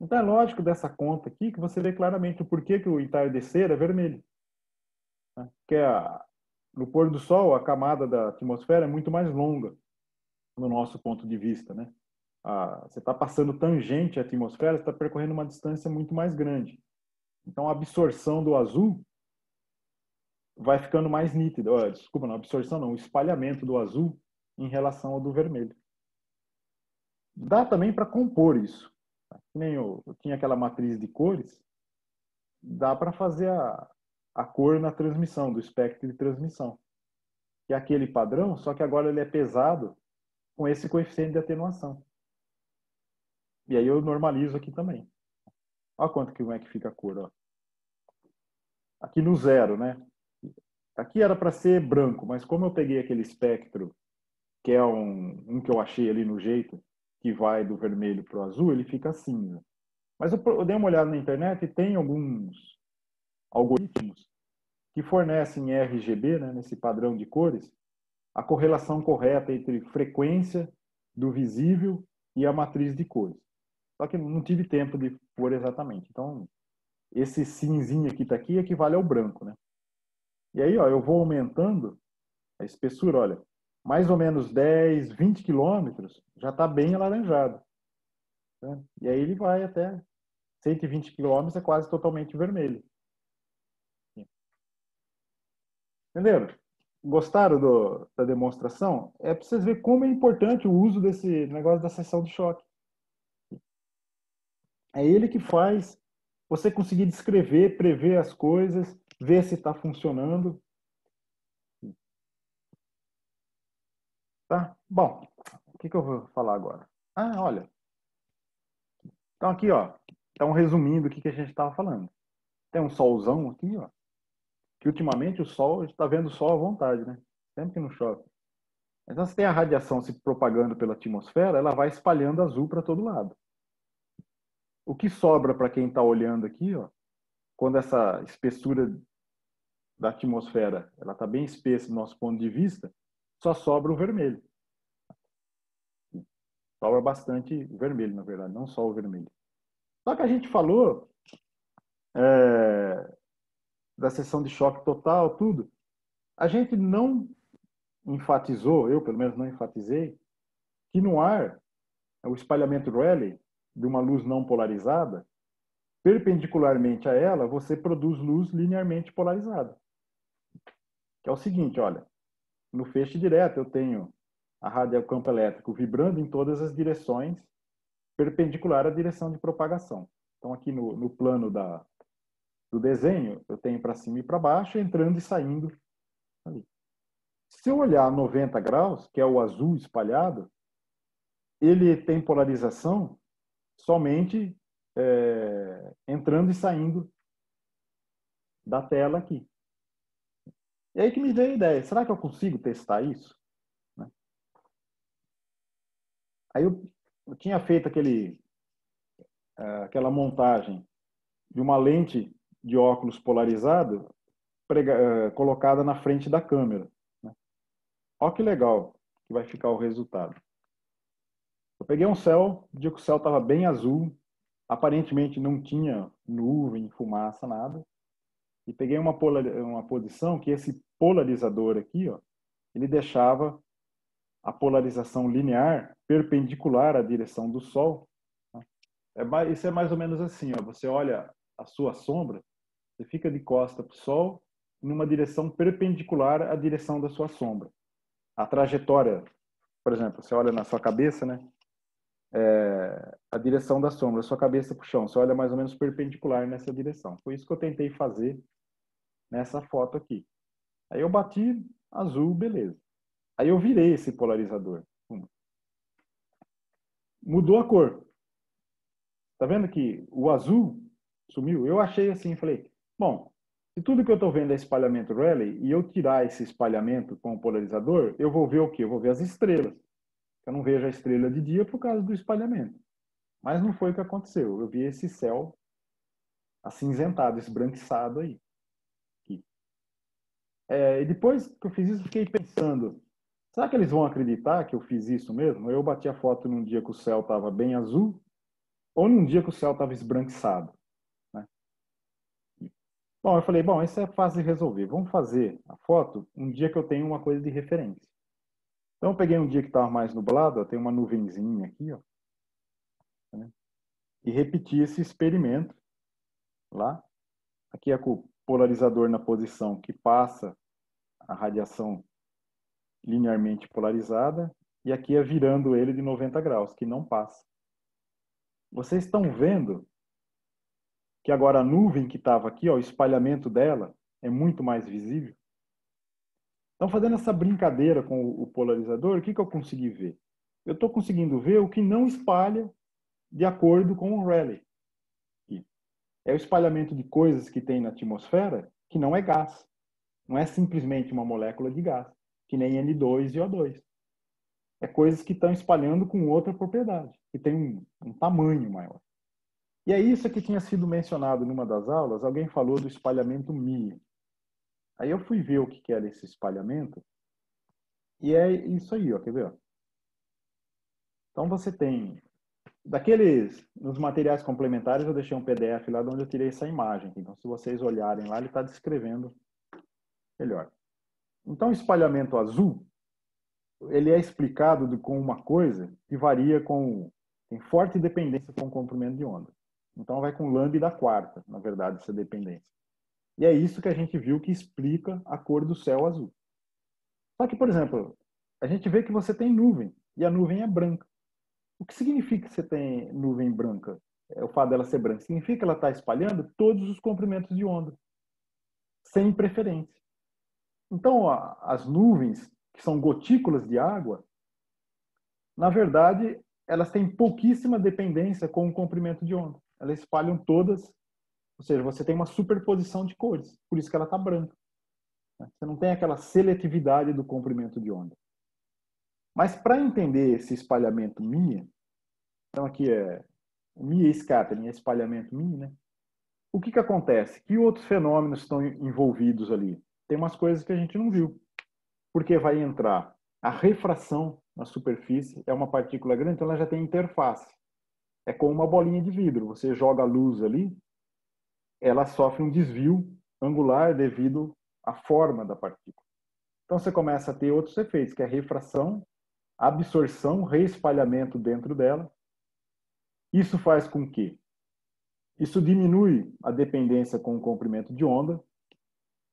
Então é lógico dessa conta aqui que você vê claramente o porquê que o entardecer é vermelho. Né? Porque no pôr do sol, a camada da atmosfera é muito mais longa, no nosso ponto de vista, né? Você está passando tangente à atmosfera, você está percorrendo uma distância muito mais grande. Então, a absorção do azul vai ficando mais nítida. Desculpa, não, absorção não, o espalhamento do azul em relação ao do vermelho. Dá também para compor isso. Que nem eu tinha aquela matriz de cores, dá para fazer a cor na transmissão, do espectro de transmissão. Que é aquele padrão, só que agora ele é pesado com esse coeficiente de atenuação. E aí eu normalizo aqui também. Olha quanto que, como é que fica a cor. Ó. Aqui no zero, né? Aqui era para ser branco, mas como eu peguei aquele espectro, que é um que eu achei ali no jeito, que vai do vermelho para o azul, ele fica cinza. Mas eu dei uma olhada na internet e tem alguns algoritmos que fornecem em RGB, né, nesse padrão de cores, a correlação correta entre frequência do visível e a matriz de cores. Só que não tive tempo de pôr exatamente. Então, esse cinzinho que está aqui equivale ao branco, né? E aí, ó, eu vou aumentando a espessura, olha, mais ou menos 10, 20 quilômetros, já está bem alaranjado. Né? E aí ele vai até 120 quilômetros, é quase totalmente vermelho. Entenderam? Gostaram da demonstração? É para vocês verem como é importante o uso desse negócio da seção de choque. É ele que faz você conseguir descrever, prever as coisas, ver se está funcionando. Tá? Bom, o que eu vou falar agora? Olha. Então aqui, ó, então resumindo o que a gente estava falando. Tem um solzão aqui, ó, que ultimamente o sol, a gente está vendo o sol à vontade, né? Sempre que não chove. Então, se tem a radiação se propagando pela atmosfera, ela vai espalhando azul para todo lado. O que sobra para quem está olhando aqui, ó, quando essa espessura da atmosfera ela está bem espessa do nosso ponto de vista, só sobra o vermelho. Sobra bastante o vermelho, na verdade, não só o vermelho. Só que a gente falou da seção de choque total, tudo. A gente não enfatizou, eu pelo menos não enfatizei, que no ar, o espalhamento Rayleigh de uma luz não polarizada, perpendicularmente a ela, você produz luz linearmente polarizada. Que é o seguinte, olha, no feixe direto eu tenho a rádio campo elétrico vibrando em todas as direções, perpendicular à direção de propagação. Então aqui no plano do desenho, eu tenho para cima e para baixo, entrando e saindo ali. Se eu olhar 90 graus, que é o azul espalhado, ele tem polarização somente entrando e saindo da tela aqui. E aí que me veio a ideia, será que eu consigo testar isso? Aí eu tinha feito aquela montagem de uma lente de óculos polarizado colocada na frente da câmera, né? Olha que legal que vai ficar o resultado. Eu peguei um céu, o dia que o céu estava bem azul, aparentemente não tinha nuvem, fumaça, nada. E peguei uma posição que esse polarizador aqui, ó, ele deixava a polarização linear perpendicular à direção do Sol. Isso é mais ou menos assim, ó, você olha a sua sombra, você fica de costa para o Sol, numa direção perpendicular à direção da sua sombra. A trajetória, por exemplo, você olha na sua cabeça, né? A direção da sombra, a sua cabeça para o chão, você olha mais ou menos perpendicular nessa direção. Foi isso que eu tentei fazer nessa foto aqui. Aí eu bati azul, beleza. Aí eu virei esse polarizador. Mudou a cor. Tá vendo que o azul sumiu? Eu achei assim, falei, bom, se tudo que eu estou vendo é espalhamento Rayleigh e eu tirar esse espalhamento com o polarizador, eu vou ver o quê? Eu vou ver as estrelas. Eu não vejo a estrela de dia por causa do espalhamento. Mas não foi o que aconteceu. Eu vi esse céu acinzentado, esbranquiçado aí. E depois que eu fiz isso, fiquei pensando, será que eles vão acreditar que eu fiz isso mesmo? Eu bati a foto num dia que o céu estava bem azul ou num dia que o céu estava esbranquiçado, né? Bom, eu falei, bom, isso é fácil de resolver. Vamos fazer a foto um dia que eu tenho uma coisa de referência. Então, eu peguei um dia que estava mais nublado, ó, tem uma nuvenzinha aqui, ó, né? E repeti esse experimento lá. Aqui é com o polarizador na posição que passa a radiação linearmente polarizada, e aqui é virando ele de 90 graus, que não passa. Vocês estão vendo que agora a nuvem que estava aqui, ó, o espalhamento dela é muito mais visível? Então, fazendo essa brincadeira com o polarizador, o que eu consegui ver? Eu estou conseguindo ver o que não espalha de acordo com o Rayleigh. É o espalhamento de coisas que tem na atmosfera que não é gás. Não é simplesmente uma molécula de gás, que nem N2 e O2. É coisas que estão espalhando com outra propriedade, que tem um tamanho maior. E é isso que tinha sido mencionado numa das aulas, alguém falou do espalhamento Mie. Aí eu fui ver o que era esse espalhamento, e é isso aí, ó, quer ver? Então você tem, nos materiais complementares eu deixei um PDF lá de onde eu tirei essa imagem. Então se vocês olharem lá, ele está descrevendo melhor. Então o espalhamento azul, ele é explicado com uma coisa que varia tem forte dependência com o comprimento de onda. Então vai com lambda quarta, na verdade, essa dependência. E é isso que a gente viu que explica a cor do céu azul. Só que, por exemplo, a gente vê que você tem nuvem, e a nuvem é branca. O que significa que você tem nuvem branca? O fato dela ser branca significa que ela está espalhando todos os comprimentos de onda, sem preferência. Então, as nuvens, que são gotículas de água, na verdade, elas têm pouquíssima dependência com o comprimento de onda. Elas espalham todas, ou seja, você tem uma superposição de cores, por isso que ela está branca. Você não tem aquela seletividade do comprimento de onda. Mas para entender esse espalhamento Mie, então aqui é Mie scattering, é espalhamento Mie, né? O que acontece? Que outros fenômenos estão envolvidos ali? Tem umas coisas que a gente não viu. Porque vai entrar a refração na superfície, é uma partícula grande, então ela já tem interface. É como uma bolinha de vidro. Você joga a luz ali, ela sofre um desvio angular devido à forma da partícula. Então você começa a ter outros efeitos, que é refração, absorção, reespalhamento dentro dela. Isso faz com que isso diminui a dependência com o comprimento de onda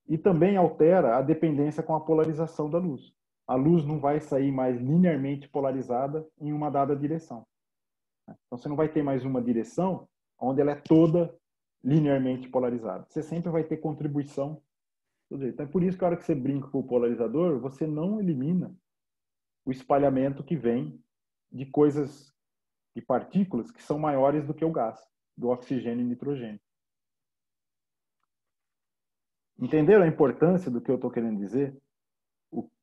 e também altera a dependência com a polarização da luz. A luz não vai sair mais linearmente polarizada em uma dada direção. Então você não vai ter mais uma direção onde ela é toda linearmente polarizada. Você sempre vai ter contribuição. Então é por isso que a hora que você brinca com o polarizador, você não elimina o espalhamento que vem de coisas, de partículas que são maiores do que o gás, do oxigênio e nitrogênio. Entenderam a importância do que eu estou querendo dizer?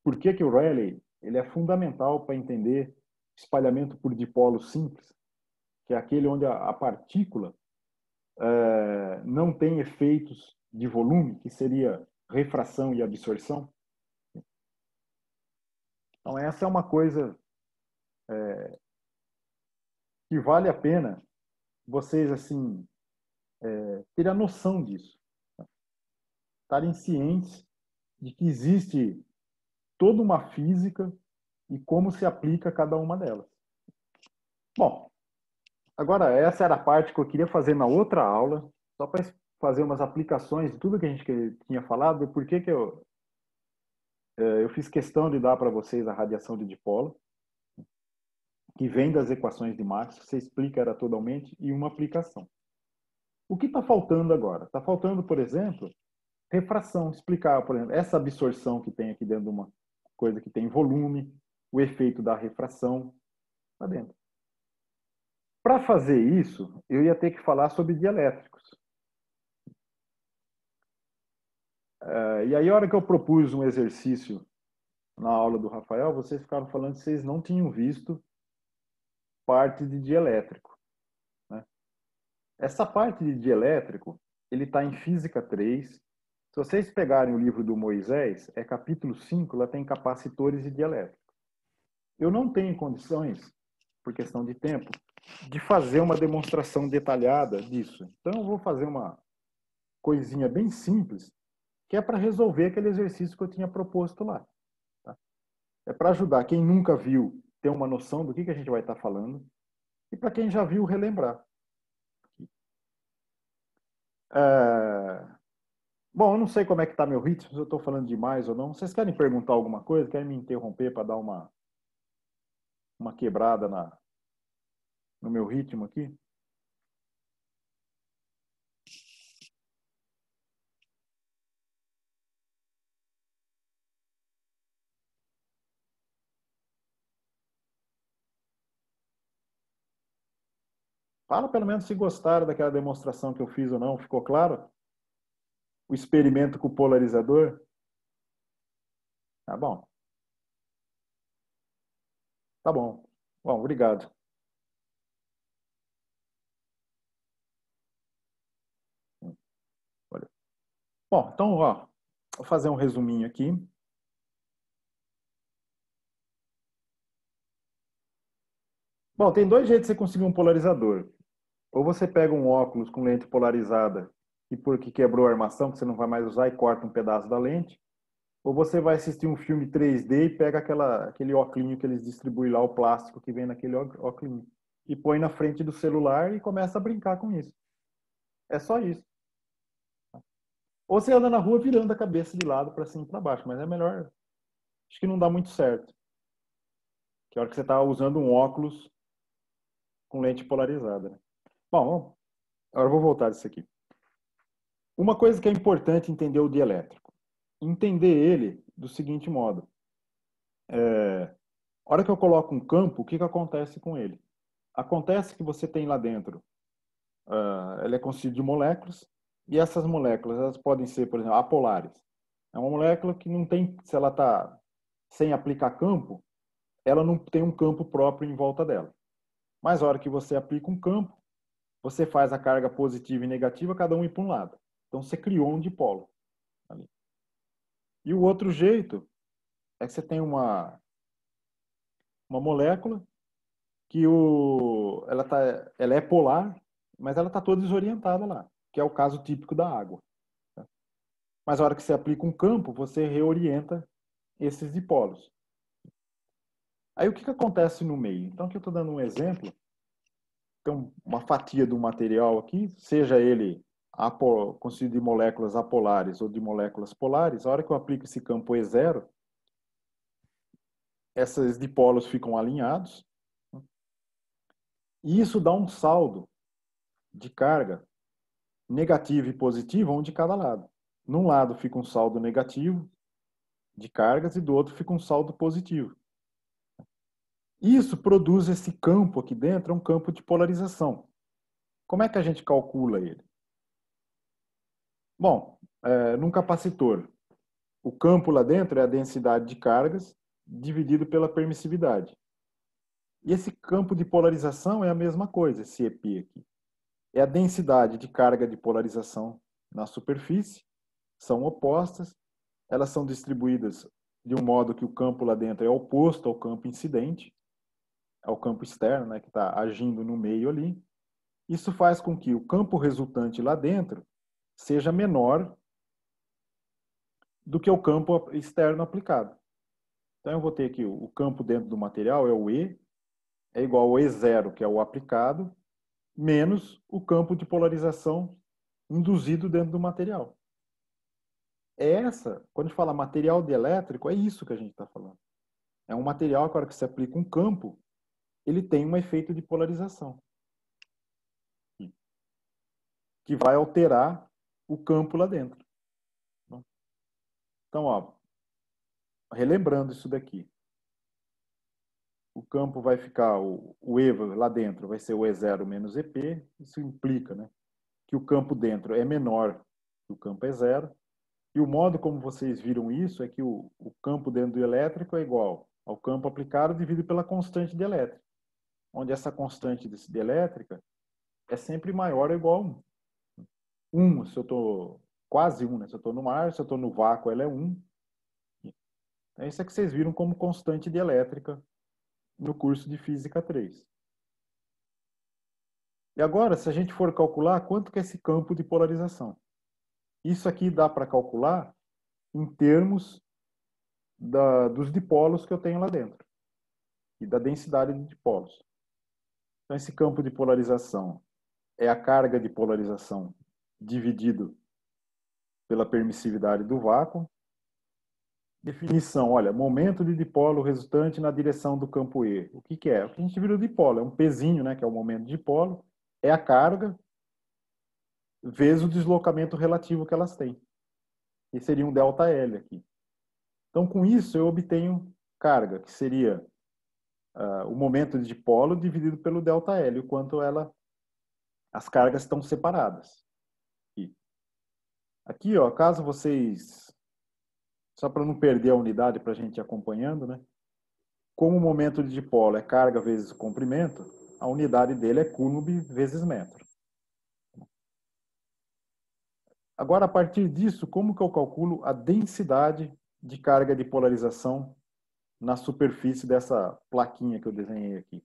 Por que o Rayleigh ele é fundamental para entender espalhamento por dipolo simples, que é aquele onde a partícula não tem efeitos de volume, que seria refração e absorção. Então, essa é uma coisa que vale a pena vocês, assim, terem a noção disso. Estarem cientes de que existe toda uma física e como se aplica cada uma delas. Bom, agora essa era a parte que eu queria fazer na outra aula, só para fazer umas aplicações de tudo que a gente tinha falado, e por que eu fiz questão de dar para vocês a radiação de dipolo, que vem das equações de Maxwell, você explica ela totalmente, e uma aplicação. O que está faltando agora? Está faltando, por exemplo, refração. Explicar, por exemplo, essa absorção que tem aqui dentro de uma coisa que tem volume, o efeito da refração lá dentro. Para fazer isso, eu ia ter que falar sobre dielétricos. E aí, a hora que eu propus um exercício na aula do Rafael, vocês ficaram falando que vocês não tinham visto parte de dielétrico, né? Essa parte de dielétrico, ele está em Física 3. Se vocês pegarem o livro do Moisés, é capítulo 5, lá tem capacitores e dielétricos. Eu não tenho condições, por questão de tempo, de fazer uma demonstração detalhada disso. Então, eu vou fazer uma coisinha bem simples, que é para resolver aquele exercício que eu tinha proposto lá. Tá? É para ajudar quem nunca viu ter uma noção do que a gente vai estar falando, e para quem já viu, relembrar. Bom, eu não sei como é que está meu ritmo, se eu estou falando demais ou não. Vocês querem perguntar alguma coisa? Querem me interromper para dar uma quebrada no meu ritmo aqui? Fala pelo menos se gostaram daquela demonstração que eu fiz ou não. Ficou claro? O experimento com o polarizador? Tá bom. Tá bom. Bom, obrigado. Olha. Bom, então, ó, vou fazer um resuminho aqui. Bom, tem dois jeitos de você conseguir um polarizador. Ou você pega um óculos com lente polarizada e porque quebrou a armação, que você não vai mais usar, e corta um pedaço da lente. Ou você vai assistir um filme 3D e pega aquele óculos que eles distribuem lá, o plástico que vem naquele óculos, e põe na frente do celular e começa a brincar com isso. É só isso. Ou você anda na rua virando a cabeça de lado para cima e para baixo, mas é melhor. Acho que não dá muito certo. Que é a hora que você está usando um óculos com lente polarizada. Né? Bom, agora eu vou voltar disso aqui. Uma coisa que é importante entender o dielétrico. Entender ele do seguinte modo. A hora que eu coloco um campo, o que acontece com ele? Acontece que você tem lá dentro, ele é constituído de moléculas, e essas moléculas elas podem ser, por exemplo, apolares. É uma molécula que não tem, se ela está sem aplicar campo, ela não tem um campo próprio em volta dela. Mas a hora que você aplica um campo, você faz a carga positiva e negativa, cada um ir para um lado. Então você criou um dipolo. Ali. E o outro jeito é que você tem uma molécula que ela é polar, mas ela está toda desorientada lá, que é o caso típico da água. Tá? Mas a hora que você aplica um campo, você reorienta esses dipolos. Aí o que acontece no meio? Então aqui eu estou dando um exemplo. Então, uma fatia do material aqui, seja ele constituído de moléculas apolares ou de moléculas polares, a hora que eu aplico esse campo E0, esses dipolos ficam alinhados, e isso dá um saldo de carga negativo e positivo, um de cada lado. Num lado fica um saldo negativo de cargas e do outro fica um saldo positivo. Isso produz esse campo aqui dentro, é um campo de polarização. Como é que a gente calcula ele? Bom, num capacitor, o campo lá dentro é a densidade de cargas dividido pela permissividade. E esse campo de polarização é a mesma coisa, esse EP aqui. É a densidade de carga de polarização na superfície, são opostas, elas são distribuídas de um modo que o campo lá dentro é oposto ao campo incidente, ao campo externo, né, que está agindo no meio ali. Isso faz com que o campo resultante lá dentro seja menor do que o campo externo aplicado. Então eu vou ter aqui o campo dentro do material é o E, é igual ao E0, que é o aplicado, menos o campo de polarização induzido dentro do material. Quando a gente fala material dielétrico, é isso que a gente está falando. É um material que, na hora que se aplica um campo, ele tem um efeito de polarização, que vai alterar o campo lá dentro. Então, ó, relembrando isso daqui, o campo vai ficar, o E lá dentro vai ser o E0 menos EP, isso implica, né, que o campo dentro é menor que o campo E0, e o modo como vocês viram isso é que o campo dentro do elétrico é igual ao campo aplicado dividido pela constante de elétrica, onde essa constante de elétrica é sempre maior ou igual a 1. 1, se eu estou quase 1, né? Se eu estou no ar, se eu estou no vácuo, ela é 1. É isso que vocês viram como constante de elétrica no curso de Física 3. E agora, se a gente for calcular quanto que é esse campo de polarização, isso aqui dá para calcular em termos dos dipolos que eu tenho lá dentro e da densidade de dipolos. Então, esse campo de polarização é a carga de polarização dividido pela permissividade do vácuo. Definição, olha, momento de dipolo resultante na direção do campo E. O que é? O que a gente viu do dipolo, é um pezinho, né, que é o momento de dipolo, é a carga vezes o deslocamento relativo que elas têm. E seria um ΔL aqui. Então, com isso, eu obtenho carga, que seria o momento de dipolo dividido pelo ΔL, o quanto as cargas estão separadas. Aqui, ó, caso vocês, só para não perder a unidade para a gente ir acompanhando, né? Como o momento de dipolo é carga vezes o comprimento, a unidade dele é coulomb vezes metro. Agora, a partir disso, como que eu calculo a densidade de carga de polarização na superfície dessa plaquinha que eu desenhei aqui?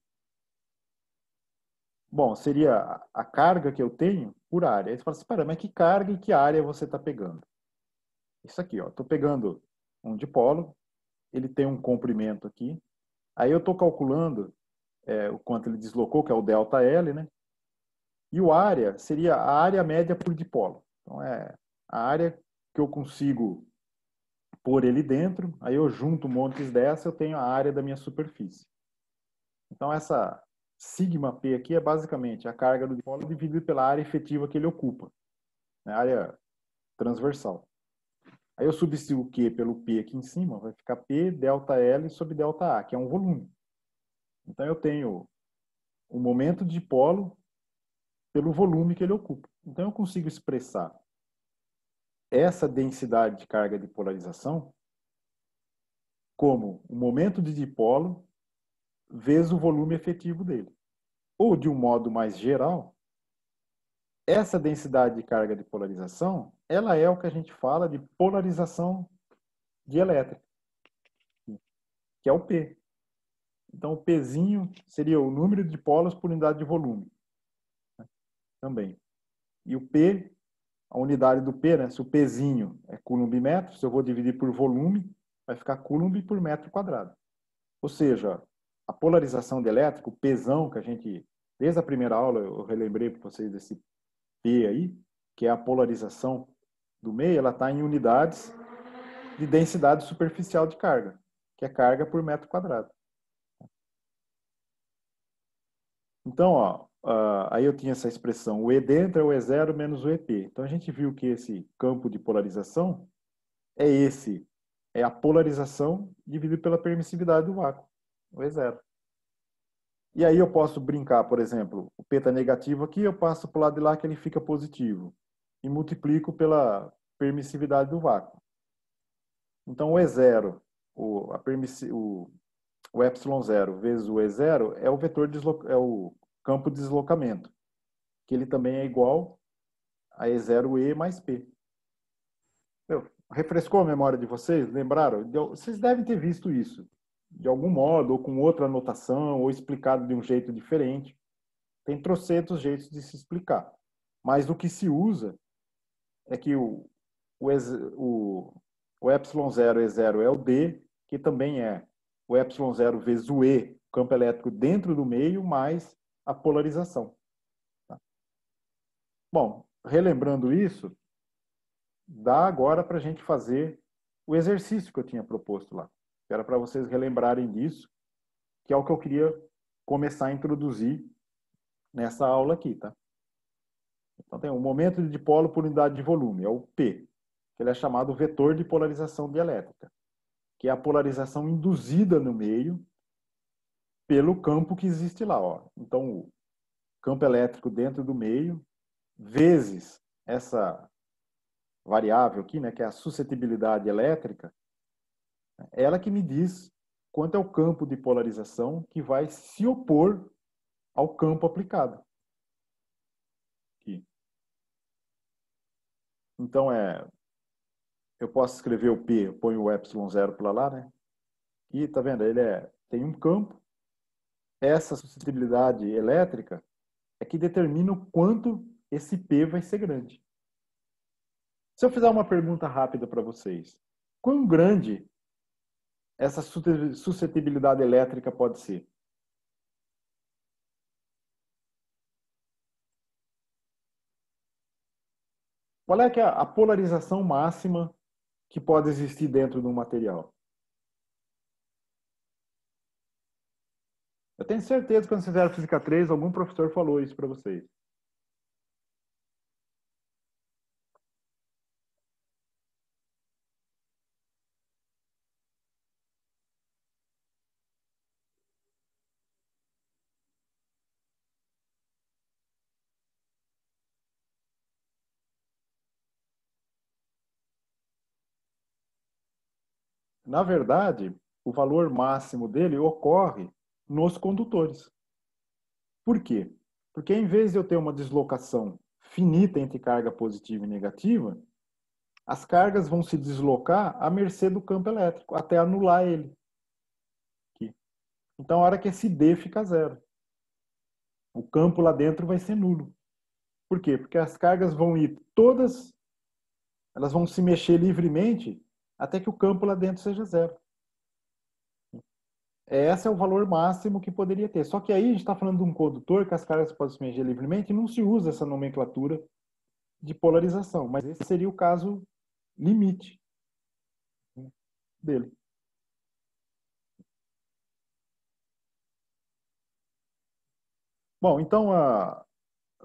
Bom, seria a carga que eu tenho por área. Aí você fala assim, espera, mas que carga e que área você está pegando? Isso aqui, ó. Estou pegando um dipolo, ele tem um comprimento aqui. Aí eu estou calculando o quanto ele deslocou, que é o ΔL, né? E o área seria a área média por dipolo. Então, é a área que eu consigo pôr ele dentro, aí eu junto montes dessa, eu tenho a área da minha superfície. Então, essa sigma P aqui é basicamente a carga do dipolo dividida pela área efetiva que ele ocupa, né? A área transversal. Aí eu substituo o Q pelo P aqui em cima, vai ficar P ΔL sobre ΔA, que é um volume. Então, eu tenho o momento de dipolo pelo volume que ele ocupa. Então, eu consigo expressar essa densidade de carga de polarização como o momento de dipolo vezes o volume efetivo dele. Ou, de um modo mais geral, essa densidade de carga de polarização, ela é o que a gente fala de polarização dielétrica, que é o P. Então, o Pzinho seria o número de dipolos por unidade de volume, né? Também. E o P, a unidade do P, né? Se o Pzinho é coulomb metro, se eu vou dividir por volume, vai ficar coulomb por metro quadrado. Ou seja, a polarização dielétrica, o Pzão que a gente, desde a primeira aula, eu relembrei para vocês desse P aí, que é a polarização do meio, ela está em unidades de densidade superficial de carga, que é carga por metro quadrado. Então, ó, aí eu tinha essa expressão, o E dentro é o E0 menos o EP. Então, a gente viu que esse campo de polarização é a polarização dividido pela permissividade do vácuo, o E0. E aí eu posso brincar, por exemplo, o P está negativo aqui, eu passo para o lado de lá que ele fica positivo. E multiplico pela permissividade do vácuo. Então, o E0, o o ε0 vezes o E0 é o vetor é o campo de deslocamento, que ele também é igual a E0E mais P. Refrescou a memória de vocês? Lembraram? Vocês devem ter visto isso de algum modo, ou com outra anotação, ou explicado de um jeito diferente. Tem trocentos jeitos de se explicar. Mas o que se usa é que o ε0 E0 é o D, que também é o ε0 vezes o E, o campo elétrico dentro do meio, mais a polarização. Tá? Bom, relembrando isso, dá agora para a gente fazer o exercício que eu tinha proposto lá. Que era para vocês relembrarem disso, que é o que eu queria começar a introduzir nessa aula aqui, tá? Então tem o momento de dipolo por unidade de volume, é o P, que ele é chamado vetor de polarização dielétrica, que é a polarização induzida no meio pelo campo que existe lá, ó. Então o campo elétrico dentro do meio vezes essa variável aqui, né, que é a suscetibilidade elétrica, é ela que me diz quanto é o campo de polarização que vai se opor ao campo aplicado. Aqui. Então, eu posso escrever o P, eu ponho o ε0 para lá, né? E, tá vendo? Ele tem um campo. Essa suscetibilidade elétrica é que determina o quanto esse P vai ser grande. Se eu fizer uma pergunta rápida para vocês, quão grande essa suscetibilidade elétrica pode ser? Qual é que é a polarização máxima que pode existir dentro de um material? Eu tenho certeza que quando vocês fizeram Física 3, algum professor falou isso para vocês. Na verdade, o valor máximo dele ocorre nos condutores. Por quê? Porque em vez de eu ter uma deslocação finita entre carga positiva e negativa, as cargas vão se deslocar à mercê do campo elétrico, até anular ele. Aqui. Então, a hora que esse D fica zero, o campo lá dentro vai ser nulo. Por quê? Porque as cargas vão ir todas, elas vão se mexer livremente até que o campo lá dentro seja zero. Esse é o valor máximo que poderia ter. Só que aí a gente está falando de um condutor que as cargas podem se mexer livremente e não se usa essa nomenclatura de polarização. Mas esse seria o caso limite dele. Bom, então,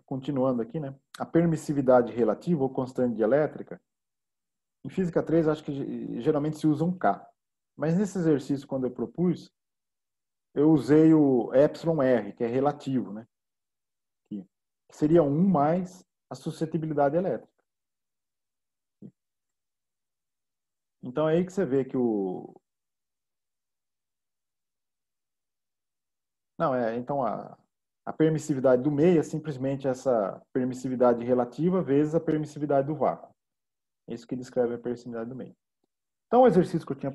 continuando aqui, né? A permissividade relativa ou constante dielétrica, em Física 3, acho que geralmente se usa um K. Mas nesse exercício, quando eu propus, eu usei o εr, que é relativo, né? Que seria 1 mais a suscetibilidade elétrica. Então é aí que você vê que então a permissividade do meio é simplesmente essa permissividade relativa vezes a permissividade do vácuo. É isso que descreve a permissividade do meio. Então o exercício que eu tinha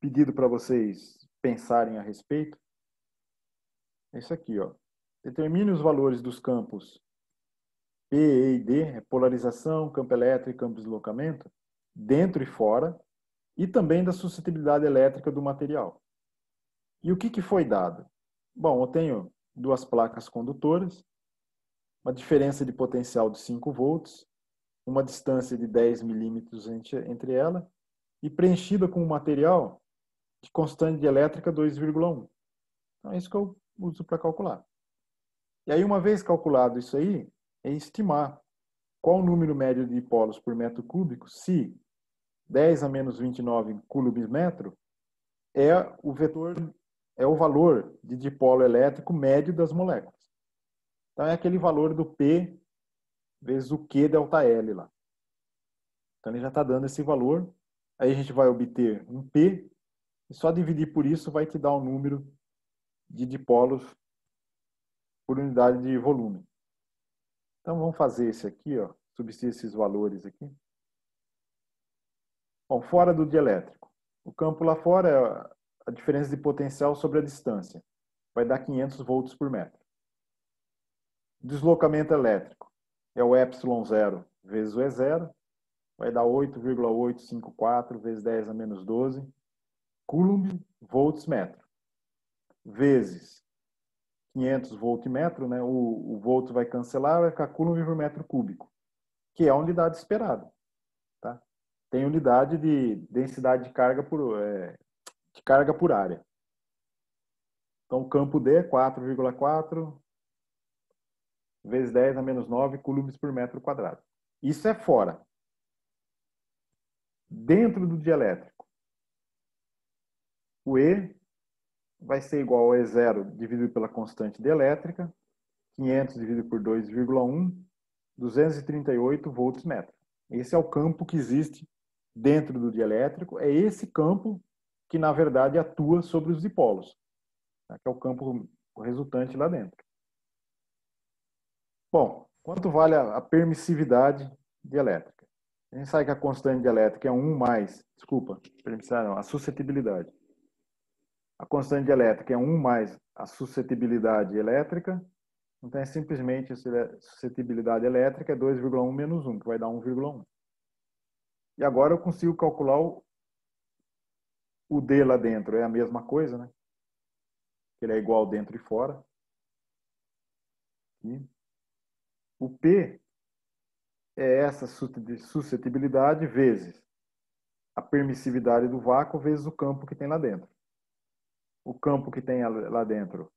pedido para vocês pensarem a respeito é isso aqui, ó. Determine os valores dos campos P, E e D, polarização, campo elétrico e campo de deslocamento, dentro e fora, e também da suscetibilidade elétrica do material. E o que foi dado? Bom, eu tenho duas placas condutoras, uma diferença de potencial de 5 volts, uma distância de 10 milímetros entre ela, e preenchida com um material de constante de elétrica 2,1. Então é isso que eu uso para calcular. E aí, uma vez calculado isso aí, é estimar qual o número médio de dipolos por metro cúbico se 10 a menos 29 coulombs metro é o valor de dipolo elétrico médio das moléculas. Então é aquele valor do P vezes o Q delta L lá. Então ele já está dando esse valor. Aí a gente vai obter um P E só dividir por isso vai te dar o número de dipolos por unidade de volume. Então vamos fazer esse aqui, ó, substituir esses valores aqui. Bom, fora do dielétrico. O campo lá fora é a diferença de potencial sobre a distância. Vai dar 500 volts por metro. Deslocamento elétrico é o ε0 vezes o E0. Vai dar 8,854 vezes 10 a menos 12 coulomb volts metro. Vezes 500 volt metro, né? O volt vai cancelar, vai ficar coulomb por metro cúbico, que é a unidade esperada. Tá? Tem unidade de densidade de carga por área. Então, o campo D é 4,4 vezes 10 a menos 9 coulombs por metro quadrado. Isso é fora. Dentro do dielétrico, o E vai ser igual a E0 dividido pela constante dielétrica, 500 dividido por 2,1, 238 volts metro. Esse é o campo que existe dentro do dielétrico. É esse campo que, na verdade, atua sobre os dipolos, tá? Que é o campo resultante lá dentro. Bom, quanto vale a permissividade dielétrica? A gente sabe que a constante dielétrica é 1 mais, a suscetibilidade. A constante dielétrica é 1 mais a suscetibilidade elétrica. Então, é simplesmente a suscetibilidade elétrica é 2,1 menos 1, que vai dar 1,1. E agora eu consigo calcular o D lá dentro. É a mesma coisa, né? Ele é igual dentro e fora. E o P é essa suscetibilidade vezes a permissividade do vácuo vezes o campo que tem lá dentro. O campo que tem lá dentro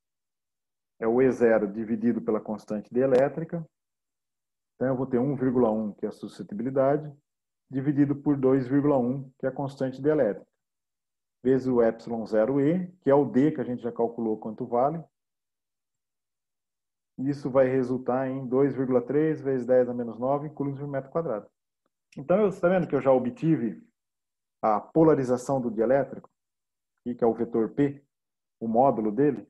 é o E0 dividido pela constante dielétrica. Então, eu vou ter 1,1, que é a suscetibilidade, dividido por 2,1, que é a constante dielétrica, vezes o ε0E, que é o D, que a gente já calculou quanto vale. Isso vai resultar em 2,3 vezes 10 a menos 9 coulombs por metro quadrado. Então, você está vendo que eu já obtive a polarização do dielétrico, que é o vetor P, o módulo dele.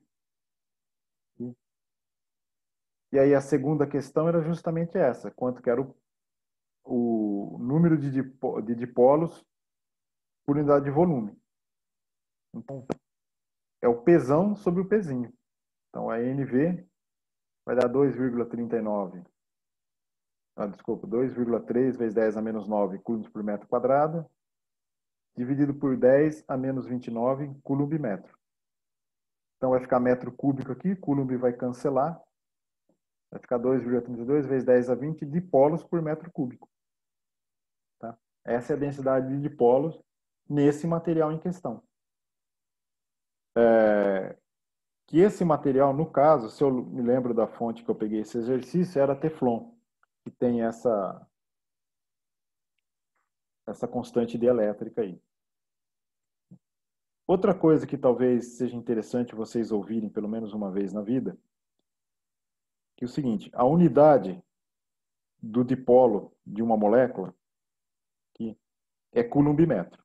E aí a segunda questão era justamente essa, quanto que era o número de dipolos por unidade de volume. Então, é o Pzão sobre o Pzinho. Então, a NV vai dar 2,39. 2,3 vezes 10 a menos 9 coulombs por metro quadrado, dividido por 10 a menos 29 coulomb metro. Então, vai ficar metro cúbico aqui, coulomb vai cancelar. Vai ficar 2,32 vezes 10 a 20 dipolos por metro cúbico. Tá? Essa é a densidade de dipolos nesse material em questão. Que esse material, no caso, se eu me lembro da fonte que eu peguei esse exercício, era Teflon, que tem essa constante dielétrica aí. Outra coisa que talvez seja interessante vocês ouvirem pelo menos uma vez na vida, que é o seguinte, a unidade do dipolo de uma molécula que é coulomb metro,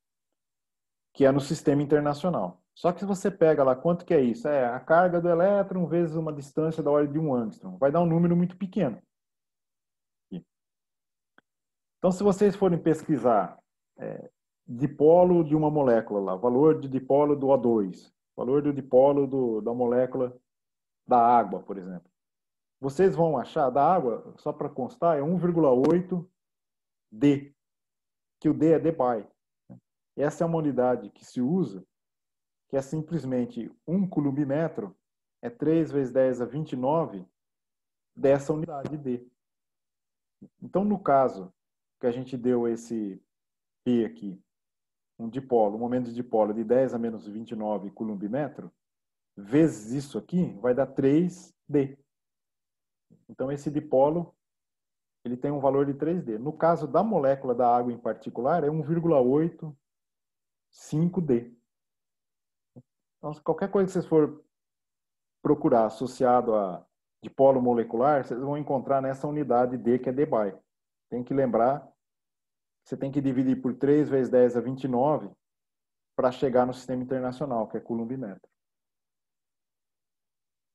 que é no sistema internacional. Só que se você pega lá, quanto que é isso? É a carga do elétron vezes uma distância da ordem de 1 angstrom. Vai dar um número muito pequeno. Então, se vocês forem pesquisar dipolo de uma molécula lá, valor de dipolo do O2, valor do dipolo da molécula da água, por exemplo. Vocês vão achar, da água, só para constar, é 1,8 D, que o D é dBi. Essa é uma unidade que se usa, que é simplesmente 1 coulomb metro, é 3 vezes 10 a 29 dessa unidade D. Então, no caso que a gente deu esse P aqui, um momento de dipolo de 10 a menos 29 coulomb metro, vezes isso aqui, vai dar 3D. Então, esse dipolo, ele tem um valor de 3D. No caso da molécula da água em particular, é 1,85D. Então, qualquer coisa que vocês for procurar associado a dipolo molecular, vocês vão encontrar nessa unidade D, que é dBi. Tem que lembrar, você tem que dividir por 3 vezes 10 a 29 para chegar no sistema internacional, que é coulombimétrico.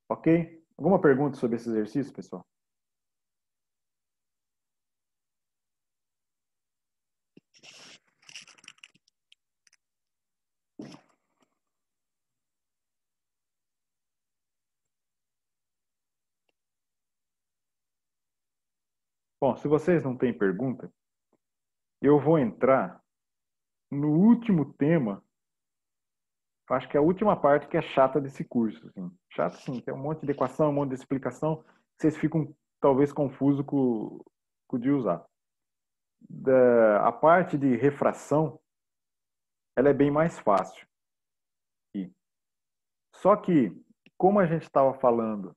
Ok? Alguma pergunta sobre esse exercício, pessoal? Bom, se vocês não têm pergunta, eu vou entrar no último tema. Acho que é a última parte que é chata desse curso. Assim. Chata, sim, tem um monte de equação, um monte de explicação. Vocês ficam talvez confusos com o de usar. A parte de refração, ela é bem mais fácil. Só que, como a gente estava falando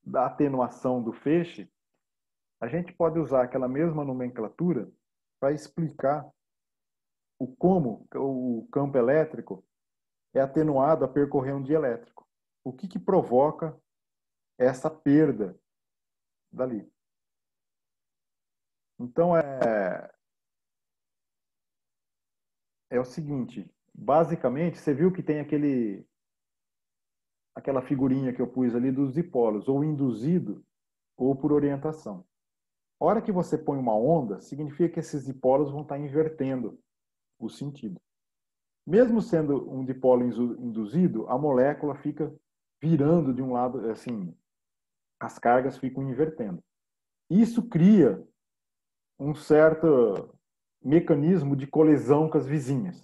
da atenuação do feixe, a gente pode usar aquela mesma nomenclatura para explicar como o campo elétrico é atenuado a percorrer um dielétrico. O que provoca essa perda dali? Então, é o seguinte, basicamente, você viu que tem aquela figurinha que eu pus ali dos dipolos, ou induzido ou por orientação. A hora que você põe uma onda, significa que esses dipolos vão estar invertendo o sentido. Mesmo sendo um dipolo induzido, a molécula fica virando de um lado, assim, as cargas ficam invertendo. Isso cria um certo mecanismo de colisão com as vizinhas.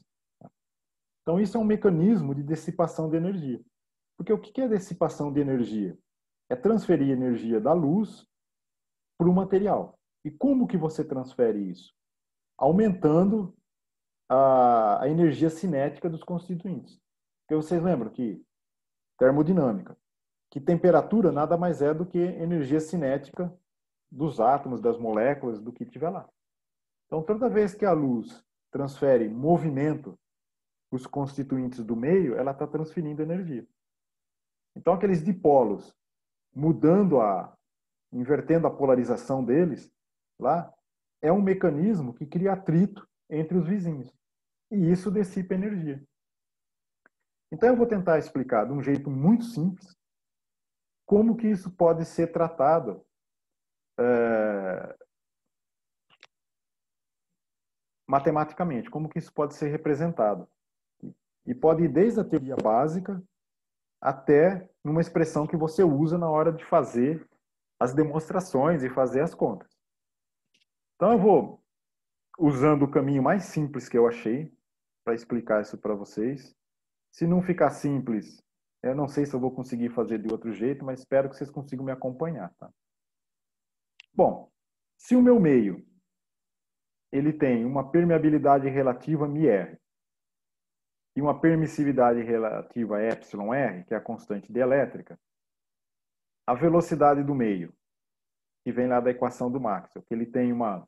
Então, isso é um mecanismo de dissipação de energia. Porque o que é dissipação de energia? É transferir energia da luz para o material. E como que você transfere isso? Aumentando a energia cinética dos constituintes. Porque vocês lembram que termodinâmica, que temperatura nada mais é do que energia cinética dos átomos, das moléculas, do que tiver lá. Então, toda vez que a luz transfere movimento para os constituintes do meio, ela está transferindo energia. Então, aqueles dipolos, invertendo a polarização deles, lá, é um mecanismo que cria atrito entre os vizinhos. E isso dissipa energia. Então, eu vou tentar explicar de um jeito muito simples como que isso pode ser tratado matematicamente, como que isso pode ser representado. E pode ir desde a teoria básica até numa expressão que você usa na hora de fazer as demonstrações e fazer as contas. Então, eu vou usando o caminho mais simples que eu achei para explicar isso para vocês. Se não ficar simples, eu não sei se eu vou conseguir fazer de outro jeito, mas espero que vocês consigam me acompanhar. Tá? Bom, se o meu meio ele tem uma permeabilidade relativa μr e uma permissividade relativa εr, que é a constante dielétrica, a velocidade do meio, que vem lá da equação do Maxwell, que ele tem uma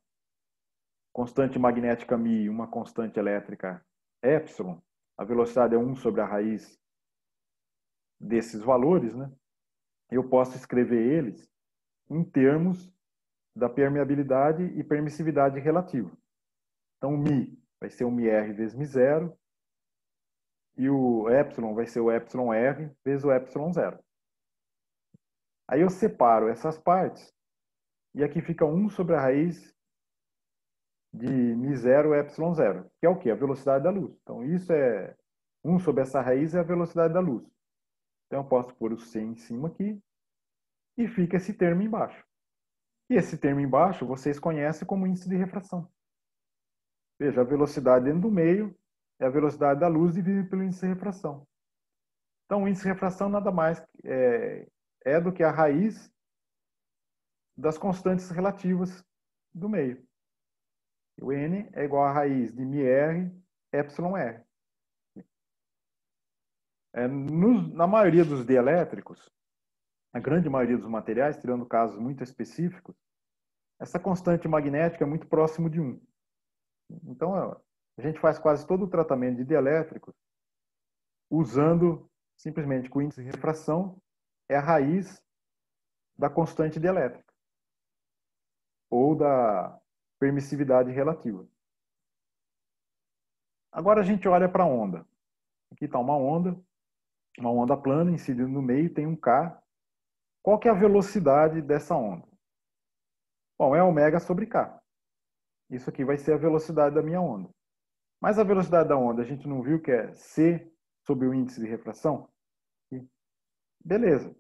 constante magnética μ e uma constante elétrica ε, a velocidade é 1 sobre a raiz desses valores, né? Eu posso escrever eles em termos da permeabilidade e permissividade relativa. Então, o μ vai ser o μr vezes μ0 e o epsilon vai ser o εr vezes o ε0. Aí eu separo essas partes e aqui fica 1 sobre a raiz de μ0 ε0, que é o quê? A velocidade da luz. Então, isso é 1 sobre essa raiz é a velocidade da luz. Então, eu posso pôr o c em cima aqui e fica esse termo embaixo. E esse termo embaixo vocês conhecem como índice de refração. Veja, a velocidade dentro do meio é a velocidade da luz dividida pelo índice de refração. Então, o índice de refração nada mais é do que a raiz das constantes relativas do meio. O n é igual à raiz de μr εr. Na maioria dos dielétricos, a grande maioria dos materiais, tirando casos muito específicos, essa constante magnética é muito próximo de 1. Então, a gente faz quase todo o tratamento de dielétricos usando simplesmente que o índice de refração é a raiz da constante dielétrica ou da permissividade relativa. Agora a gente olha para a onda. Aqui está uma onda plana, incidida no meio, tem um K. Qual que é a velocidade dessa onda? Bom, é ω sobre K. Isso aqui vai ser a velocidade da minha onda. Mas a velocidade da onda, a gente não viu que é C sobre o índice de refração? Beleza.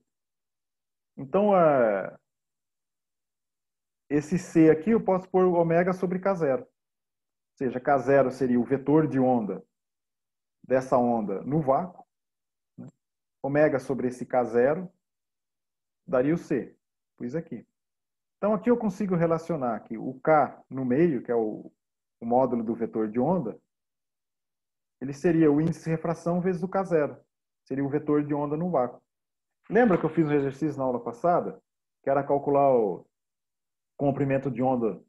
Então, esse C aqui eu posso pôr ω sobre K0. Ou seja, K0 seria o vetor de onda dessa onda no vácuo. Né? Ω sobre esse K0 daria o C. Pus aqui. Então, aqui eu consigo relacionar aqui o K no meio, que é o módulo do vetor de onda, ele seria o índice de refração vezes o K0. Seria o vetor de onda no vácuo. Lembra que eu fiz um exercício na aula passada? Que era calcular o comprimento de onda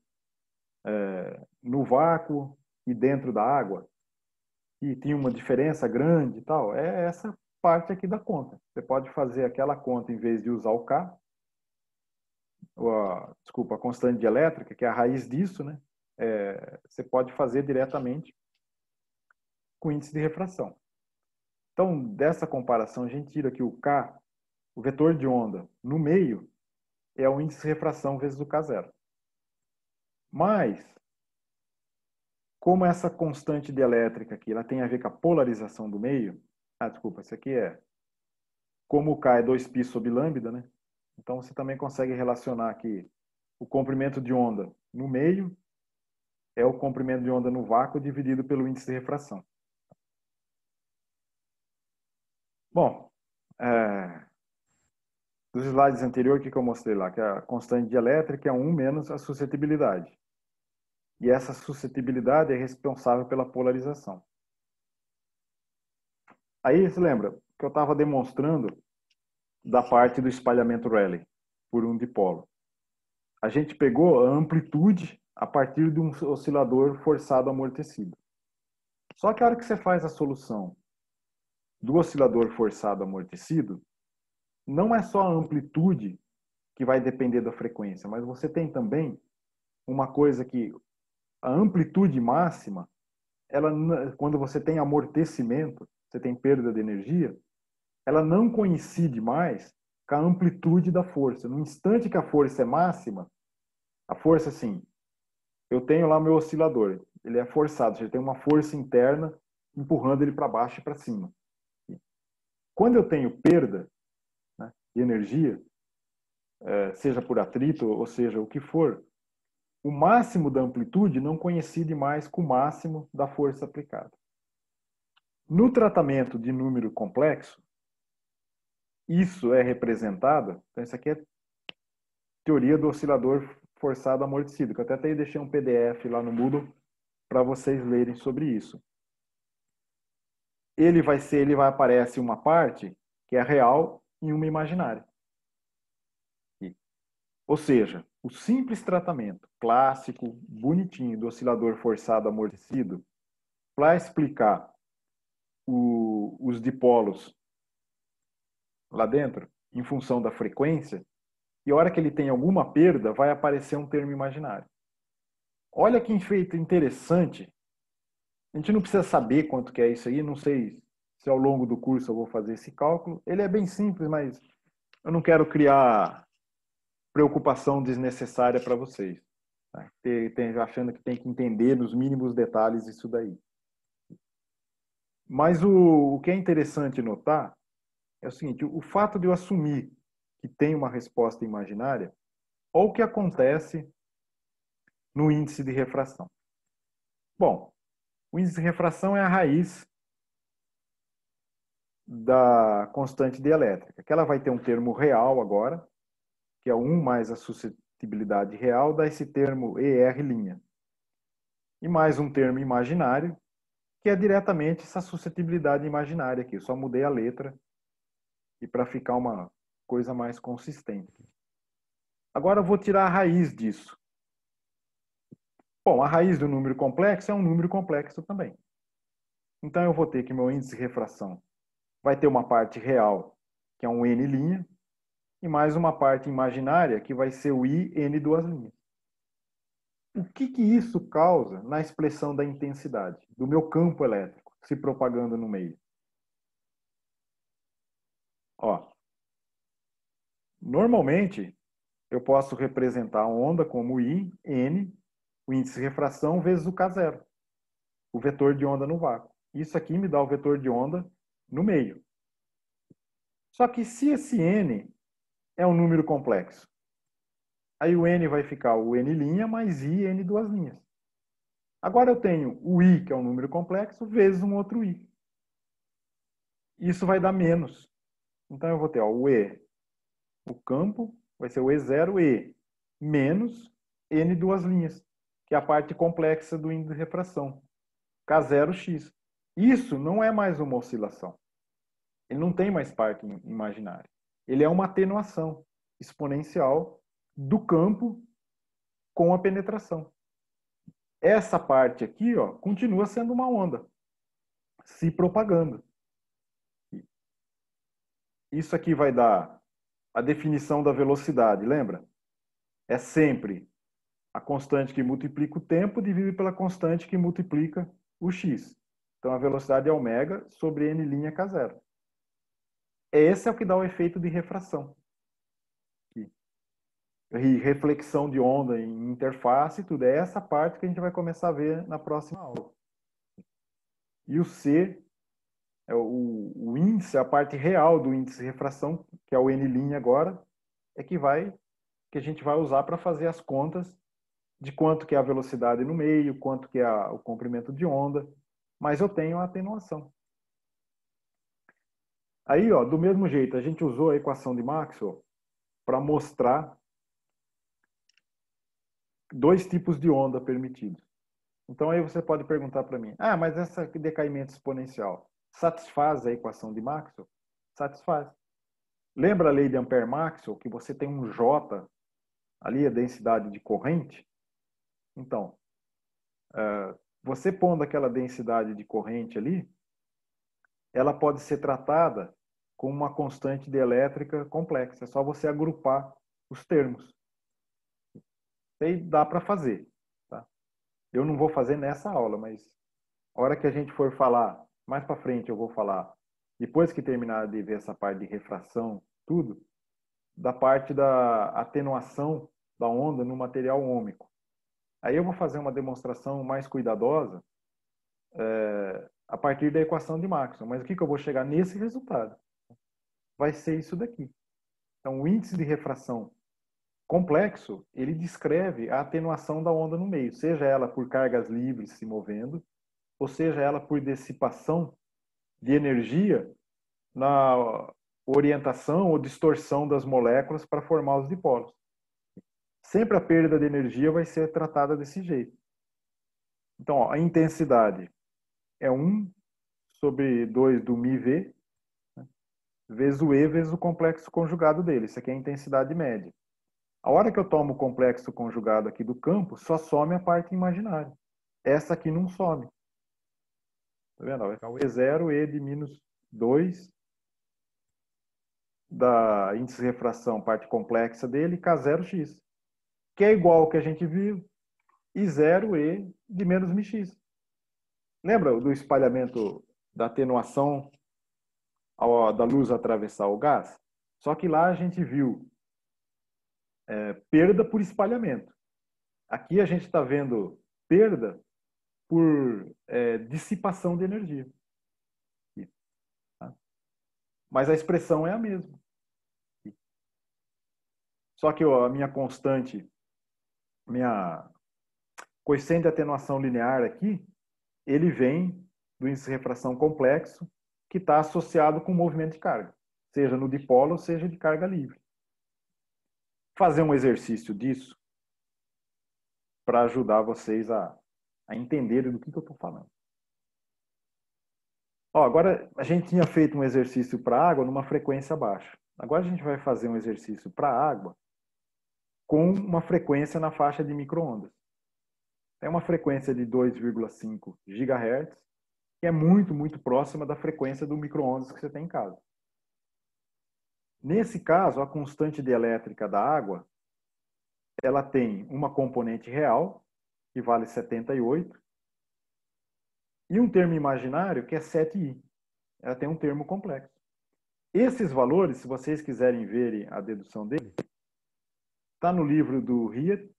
no vácuo e dentro da água? E tinha uma diferença grande e tal? É essa parte aqui da conta. Você pode fazer aquela conta em vez de usar o K, a constante dielétrica, que é a raiz disso, né? Você pode fazer diretamente com o índice de refração. Então, dessa comparação, a gente tira aqui o K, o vetor de onda, no meio, é o índice de refração vezes o K0. Mas, como essa constante dielétrica aqui, ela tem a ver com a polarização do meio, isso aqui como o K é 2π sobre lambda, né? Então, você também consegue relacionar aqui o comprimento de onda no meio é o comprimento de onda no vácuo dividido pelo índice de refração. Bom, dos slides anteriores, o que eu mostrei lá? Que a constante dielétrica é 1 menos a suscetibilidade. E essa suscetibilidade é responsável pela polarização. Aí, você lembra que eu estava demonstrando da parte do espalhamento Rayleigh por um dipolo. A gente pegou a amplitude a partir de um oscilador forçado amortecido. Só que a hora que você faz a solução do oscilador forçado amortecido, não é só a amplitude que vai depender da frequência, mas você tem também uma coisa que a amplitude máxima, quando você tem amortecimento, você tem perda de energia, ela não coincide mais com a amplitude da força. No instante que a força é máxima, a força, assim, eu tenho lá meu oscilador, ele é forçado, ele tem uma força interna empurrando ele para baixo e para cima. Quando eu tenho perda, né, de energia, seja por atrito, ou seja, o que for, o máximo da amplitude não coincide mais com o máximo da força aplicada. No tratamento de número complexo, isso é representado, então isso aqui é teoria do oscilador forçado amortecido, que eu até deixei um PDF lá no Moodle para vocês lerem sobre isso. Ele vai aparecer uma parte que é real e uma imaginária. Ou seja, o simples tratamento clássico, bonitinho, do oscilador forçado amortecido, para explicar os dipolos lá dentro, em função da frequência, e a hora que ele tem alguma perda, vai aparecer um termo imaginário. Olha que efeito interessante. A gente não precisa saber quanto que é isso aí, não sei se ao longo do curso eu vou fazer esse cálculo. Ele é bem simples, mas eu não quero criar preocupação desnecessária para vocês. Tá? Achando que tem que entender nos mínimos detalhes isso daí. Mas o que é interessante notar é o seguinte, o fato de eu assumir que tem uma resposta imaginária, ou o que acontece no índice de refração. Bom, o índice de refração é a raiz da constante dielétrica, que ela vai ter um termo real agora, que é 1 mais a suscetibilidade real, dá esse termo ER'. E mais um termo imaginário, que é diretamente essa suscetibilidade imaginária aqui. Eu só mudei a letra e para ficar uma coisa mais consistente. Agora eu vou tirar a raiz disso. Bom, a raiz do número complexo é um número complexo também. Então eu vou ter que meu índice de refração vai ter uma parte real, que é um N', e mais uma parte imaginária, que vai ser o I, N duas linhas. o que isso causa na expressão da intensidade do meu campo elétrico se propagando no meio? Ó, normalmente, eu posso representar a onda como I, N, o índice de refração, vezes o K0, o vetor de onda no vácuo. Isso aqui me dá o vetor de onda no meio. Só que se esse N é um número complexo, aí o N vai ficar o N' mais I, N duas linhas. Agora eu tenho o I, que é um número complexo, vezes um outro I. Isso vai dar menos. Então eu vou ter o E, o campo, vai ser o E0E, menos N duas linhas, que é a parte complexa do índice de refração, K0x. Isso não é mais uma oscilação. Ele não tem mais parte imaginária. Ele é uma atenuação exponencial do campo com a penetração. Essa parte aqui, ó, continua sendo uma onda, se propagando. Isso aqui vai dar a definição da velocidade, lembra? É sempre a constante que multiplica o tempo dividido pela constante que multiplica o x. Então, a velocidade é ômega sobre n' K0. Esse é o que dá o efeito de refração. E reflexão de onda em interface, tudo. É essa parte que a gente vai começar a ver na próxima aula. E o C é o índice, a parte real do índice de refração, que é o n' agora, é que a gente vai usar para fazer as contas de quanto que é a velocidade no meio, quanto que é o comprimento de onda, mas eu tenho a atenuação. Aí, ó, do mesmo jeito, a gente usou a equação de Maxwell para mostrar dois tipos de onda permitidos. Então aí você pode perguntar para mim, mas esse decaimento exponencial satisfaz a equação de Maxwell? Satisfaz. Lembra a lei de Ampère-Maxwell, que você tem um J, ali a densidade de corrente? Então, você pondo aquela densidade de corrente ali, ela pode ser tratada como uma constante de elétrica complexa. É só você agrupar os termos. E dá para fazer. Tá? Eu não vou fazer nessa aula, mas a hora que a gente for falar, mais para frente eu vou falar, depois que terminar de ver essa parte de refração, tudo, da parte da atenuação da onda no material ômico. Aí eu vou fazer uma demonstração mais cuidadosa a partir da equação de Maxwell. Mas o que eu vou chegar nesse resultado? Vai ser isso daqui. Então, o índice de refração complexo, ele descreve a atenuação da onda no meio, seja ela por cargas livres se movendo, ou seja ela por dissipação de energia na orientação ou distorção das moléculas para formar os dipolos. Sempre a perda de energia vai ser tratada desse jeito. Então, ó, a intensidade é 1 sobre 2 do μV, né, vezes o E, vezes o complexo conjugado dele. Isso aqui é a intensidade média. A hora que eu tomo o complexo conjugado aqui do campo, só some a parte imaginária. Essa aqui não some. Tá vendo? Vai ficar o E0, E de menos 2 da índice de refração, parte complexa dele, K0x, que é igual ao que a gente viu, I0E de menos μx. Lembra do espalhamento da atenuação da luz atravessar o gás? Só que lá a gente viu perda por espalhamento. Aqui a gente está vendo perda por dissipação de energia. Tá? Mas a expressão é a mesma. Só que a minha constante, minha coeficiente de atenuação linear aqui, ele vem do índice de refração complexo, que está associado com o movimento de carga, seja no dipolo, seja de carga livre. Fazer um exercício disso para ajudar vocês a entenderem do que eu estou falando. Ó, agora, a gente tinha feito um exercício para água numa frequência baixa. Agora a gente vai fazer um exercício para água com uma frequência na faixa de micro-ondas. Tem uma frequência de 2,5 GHz, que é muito, muito próxima da frequência do micro-ondas que você tem em casa. Nesse caso, a constante dielétrica da água, ela tem uma componente real que vale 78, e um termo imaginário, que é 7i. Ela tem um termo complexo. Esses valores, se vocês quiserem ver a dedução dele, está no livro do Riet,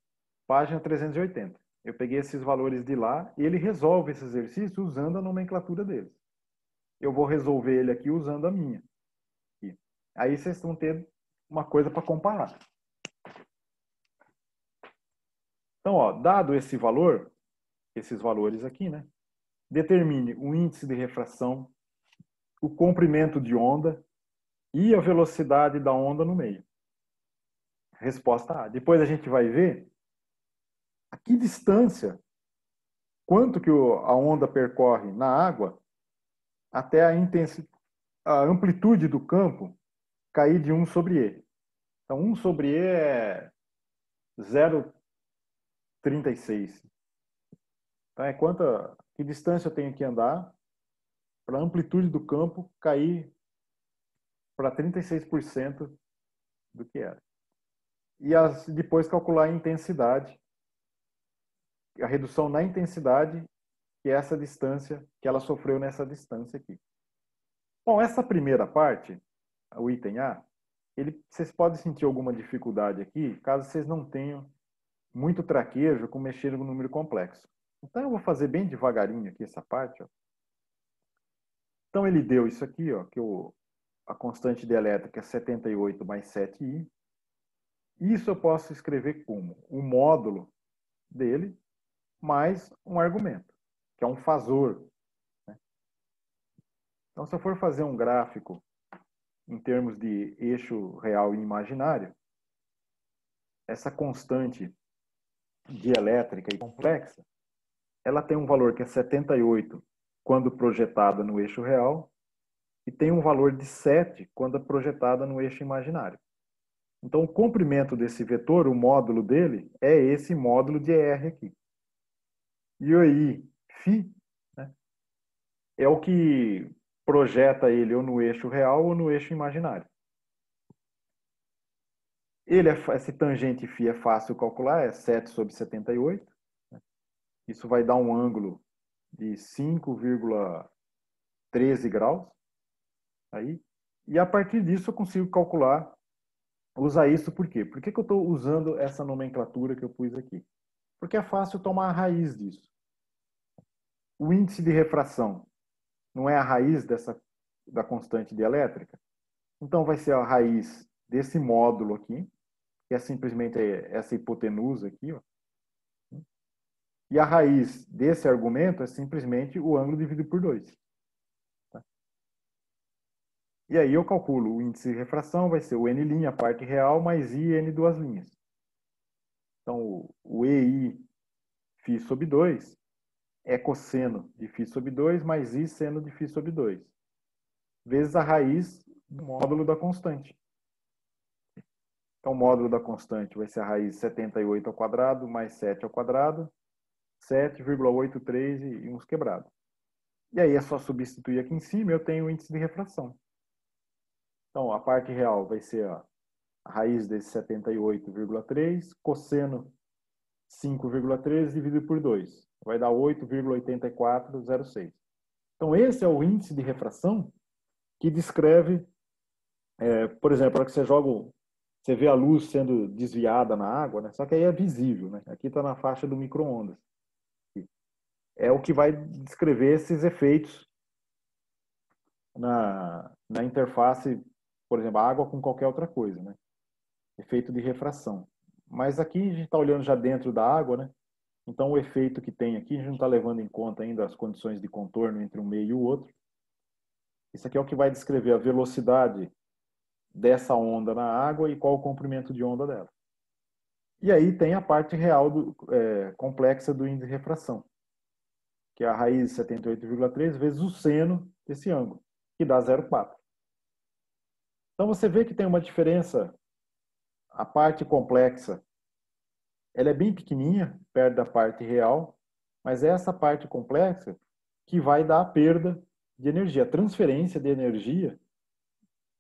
página 380. Eu peguei esses valores de lá e ele resolve esse exercício usando a nomenclatura deles. Eu vou resolver ele aqui usando a minha. Aqui. Aí vocês vão ter uma coisa para comparar. Então, ó, dado esse valor, esses valores aqui, né? Determine o índice de refração, o comprimento de onda e a velocidade da onda no meio. Resposta A. Depois a gente vai ver a que distância, quanto que a onda percorre na água até a amplitude do campo cair de 1 sobre E. Então, 1 sobre E é 0,36. Então, é que distância eu tenho que andar para a amplitude do campo cair para 36% do que era. E depois calcular a intensidade, a redução na intensidade, que é essa distância que ela sofreu nessa distância aqui. Bom, essa primeira parte, o item A, vocês podem sentir alguma dificuldade aqui, caso vocês não tenham muito traquejo com mexer no número complexo. Então eu vou fazer bem devagarinho aqui essa parte. Ó. Então ele deu isso aqui, ó, que a constante dielétrica é 78 mais 7i. Isso eu posso escrever como o módulo dele mais um argumento, que é um fasor. Né? Então, se eu for fazer um gráfico em termos de eixo real e imaginário, essa constante dielétrica e complexa, ela tem um valor que é 78 quando projetada no eixo real e tem um valor de 7 quando projetada no eixo imaginário. Então, o comprimento desse vetor, o módulo dele, é esse módulo de R aqui. E aí, φ, né, é o que projeta ele ou no eixo real ou no eixo imaginário. Esse tangente φ é fácil calcular, é 7 sobre 78. Né? Isso vai dar um ângulo de 5,13 graus. Aí. E a partir disso eu consigo calcular, usar isso por quê? Por que eu estou usando essa nomenclatura que eu pus aqui? Porque é fácil tomar a raiz disso. O índice de refração não é a raiz da constante dielétrica? Então vai ser a raiz desse módulo aqui, que é simplesmente essa hipotenusa aqui, ó. E a raiz desse argumento é simplesmente o ângulo dividido por 2. Tá? E aí eu calculo o índice de refração, vai ser o n', a parte real, mais i, n duas linhas. Então, o EI φ sobre 2 é cosseno de φ sobre 2 mais i seno de φ sobre 2, vezes a raiz do módulo da constante. Então, o módulo da constante vai ser a raiz 78 ao quadrado mais 7 ao quadrado, 7,83 e uns quebrados. E aí é só substituir aqui em cima, eu tenho o índice de refração. Então, a parte real vai ser a raiz desse 78,3, cosseno 5,13 dividido por 2. Vai dar 8,8406. Então, esse é o índice de refração que descreve, por exemplo, para que você vê a luz sendo desviada na água, né? Só que aí é visível, né? Aqui está na faixa do micro-ondas. É o que vai descrever esses efeitos na interface, por exemplo, a água com qualquer outra coisa, né? Efeito de refração. Mas aqui a gente está olhando já dentro da água, né? Então o efeito que tem aqui, a gente não está levando em conta ainda as condições de contorno entre um meio e o outro. Isso aqui é o que vai descrever a velocidade dessa onda na água e qual o comprimento de onda dela. E aí tem a parte real complexa do índice de refração, que é a raiz de 78,3 vezes o seno desse ângulo, que dá 0,4. Então você vê que tem uma diferença. A parte complexa, ela é bem pequenininha, perto da parte real, mas é essa parte complexa que vai dar a perda de energia, a transferência de energia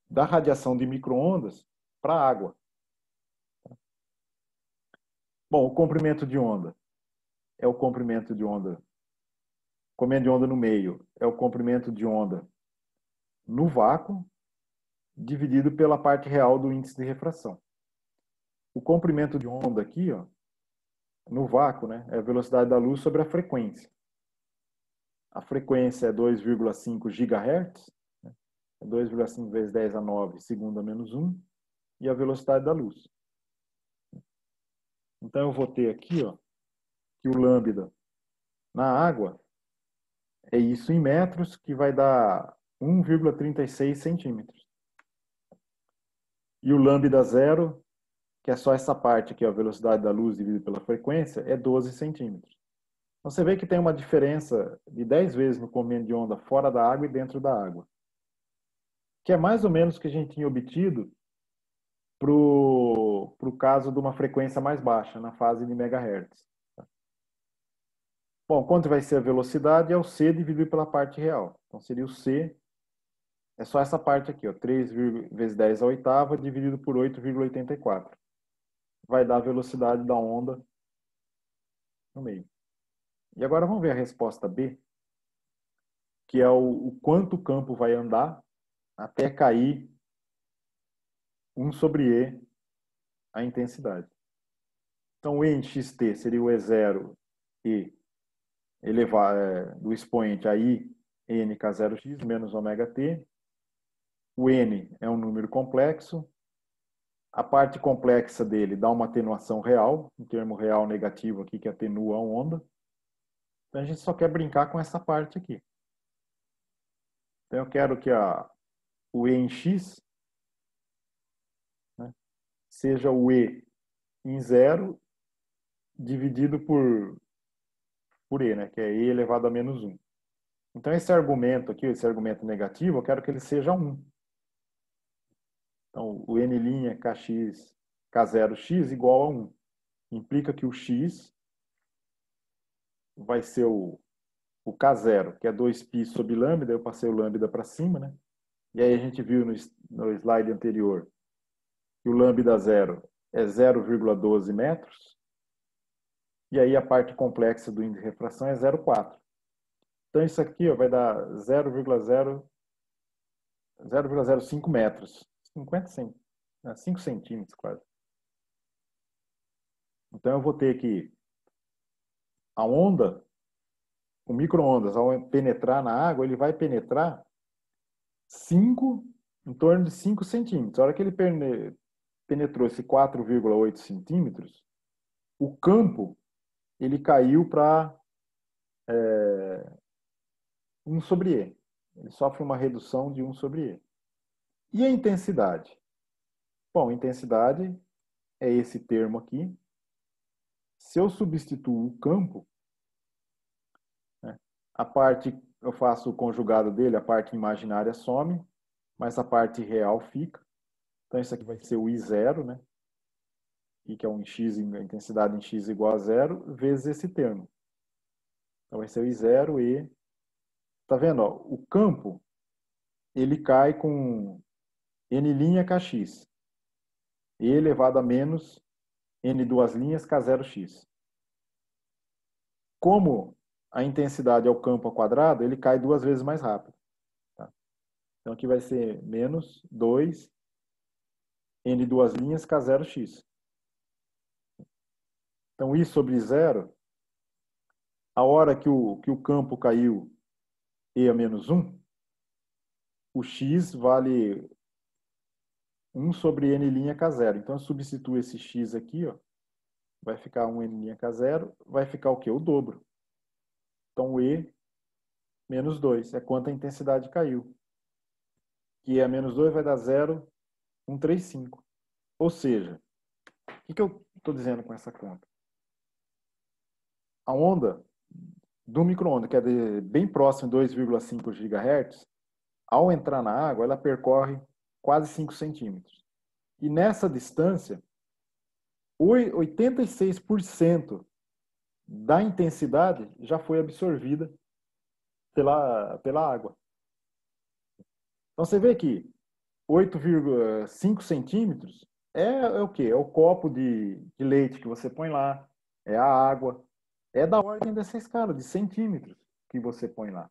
da radiação de micro-ondas para a água. Bom, o comprimento de onda. é o comprimento de onda. Comprimento de onda no meio é o comprimento de onda no vácuo, dividido pela parte real do índice de refração. O comprimento de onda aqui, ó, no vácuo, né, é a velocidade da luz sobre a frequência. A frequência é 2,5 GHz, né, 2,5 vezes 10 a 9, segundo a menos 1, e a velocidade da luz. Então eu vou ter aqui, ó, que o lambda na água é isso em metros, que vai dar 1,36 centímetros. E o lambda zero, que é só essa parte aqui, a velocidade da luz dividida pela frequência, é 12 centímetros. Então você vê que tem uma diferença de 10 vezes no comprimento de onda fora da água e dentro da água. Que é mais ou menos o que a gente tinha obtido para o caso de uma frequência mais baixa, na fase de megahertz. Bom, quanto vai ser a velocidade? É o c dividido pela parte real. Então seria o c, é só essa parte aqui, ó, 3 vezes 10 a oitava dividido por 8,84. Vai dar a velocidade da onda no meio. E agora vamos ver a resposta B, que é o quanto o campo vai andar até cair 1 sobre E a intensidade. Então, o E em xt seria o E0 e elevado do expoente a I n k0x menos ômega t. O n é um número complexo. A parte complexa dele dá uma atenuação real, um termo real negativo aqui que atenua a onda. Então, a gente só quer brincar com essa parte aqui. Então, eu quero que o E em x, né, seja o E em zero dividido por E, né, que é E elevado a menos 1. Então, esse argumento aqui, esse argumento negativo, eu quero que ele seja 1. Então, o n' kx, k0x igual a 1. Implica que o x vai ser o k0, que é 2π sobre lambda, eu passei o lambda para cima, né? E aí a gente viu no slide anterior que o lambda zero é 0,12 metros, e aí a parte complexa do índice de refração é 0,4. Então isso aqui, ó, vai dar 0,05 metros, 5 centímetros quase. Então eu vou ter que a onda, o micro-ondas, ao penetrar na água, ele vai penetrar em torno de 5 centímetros. A hora que ele penetrou esse 4,8 centímetros, o campo ele caiu para 1 sobre E. Ele sofre uma redução de 1 sobre E. E a intensidade? Bom, intensidade é esse termo aqui. Se eu substituo o campo, né, a parte, eu faço o conjugado dele, a parte imaginária some, mas a parte real fica. Então, isso aqui vai ser o I0, né? E que é um x, a intensidade em x igual a 0, vezes esse termo. Então, vai ser o I0 e... Tá vendo? Ó, o campo, ele cai com n'(kx). E elevado a menos n2' k0x. Como a intensidade é o campo ao quadrado, ele cai 2 vezes mais rápido. Tá? Então, aqui vai ser menos 2 n2' k0x. Então, I sobre 0, a hora que o campo caiu E a menos 1, o x vale 1 sobre n'(k0). Então, eu substituo esse x aqui, ó, vai ficar 1 n'(k0), vai ficar o quê? O dobro. Então, o E menos 2 é quanto a intensidade caiu. Que E a menos 2 vai dar 0,135. Ou seja, o que eu estou dizendo com essa conta? A onda do micro-ondas, que é bem próximo de 2,5 GHz, ao entrar na água, ela percorre quase 5 centímetros. E nessa distância, 86% da intensidade já foi absorvida pela água. Então você vê que 8,5 centímetros é o quê? É o copo de leite que você põe lá, é a água, é da ordem dessa escala, de centímetros, que você põe lá.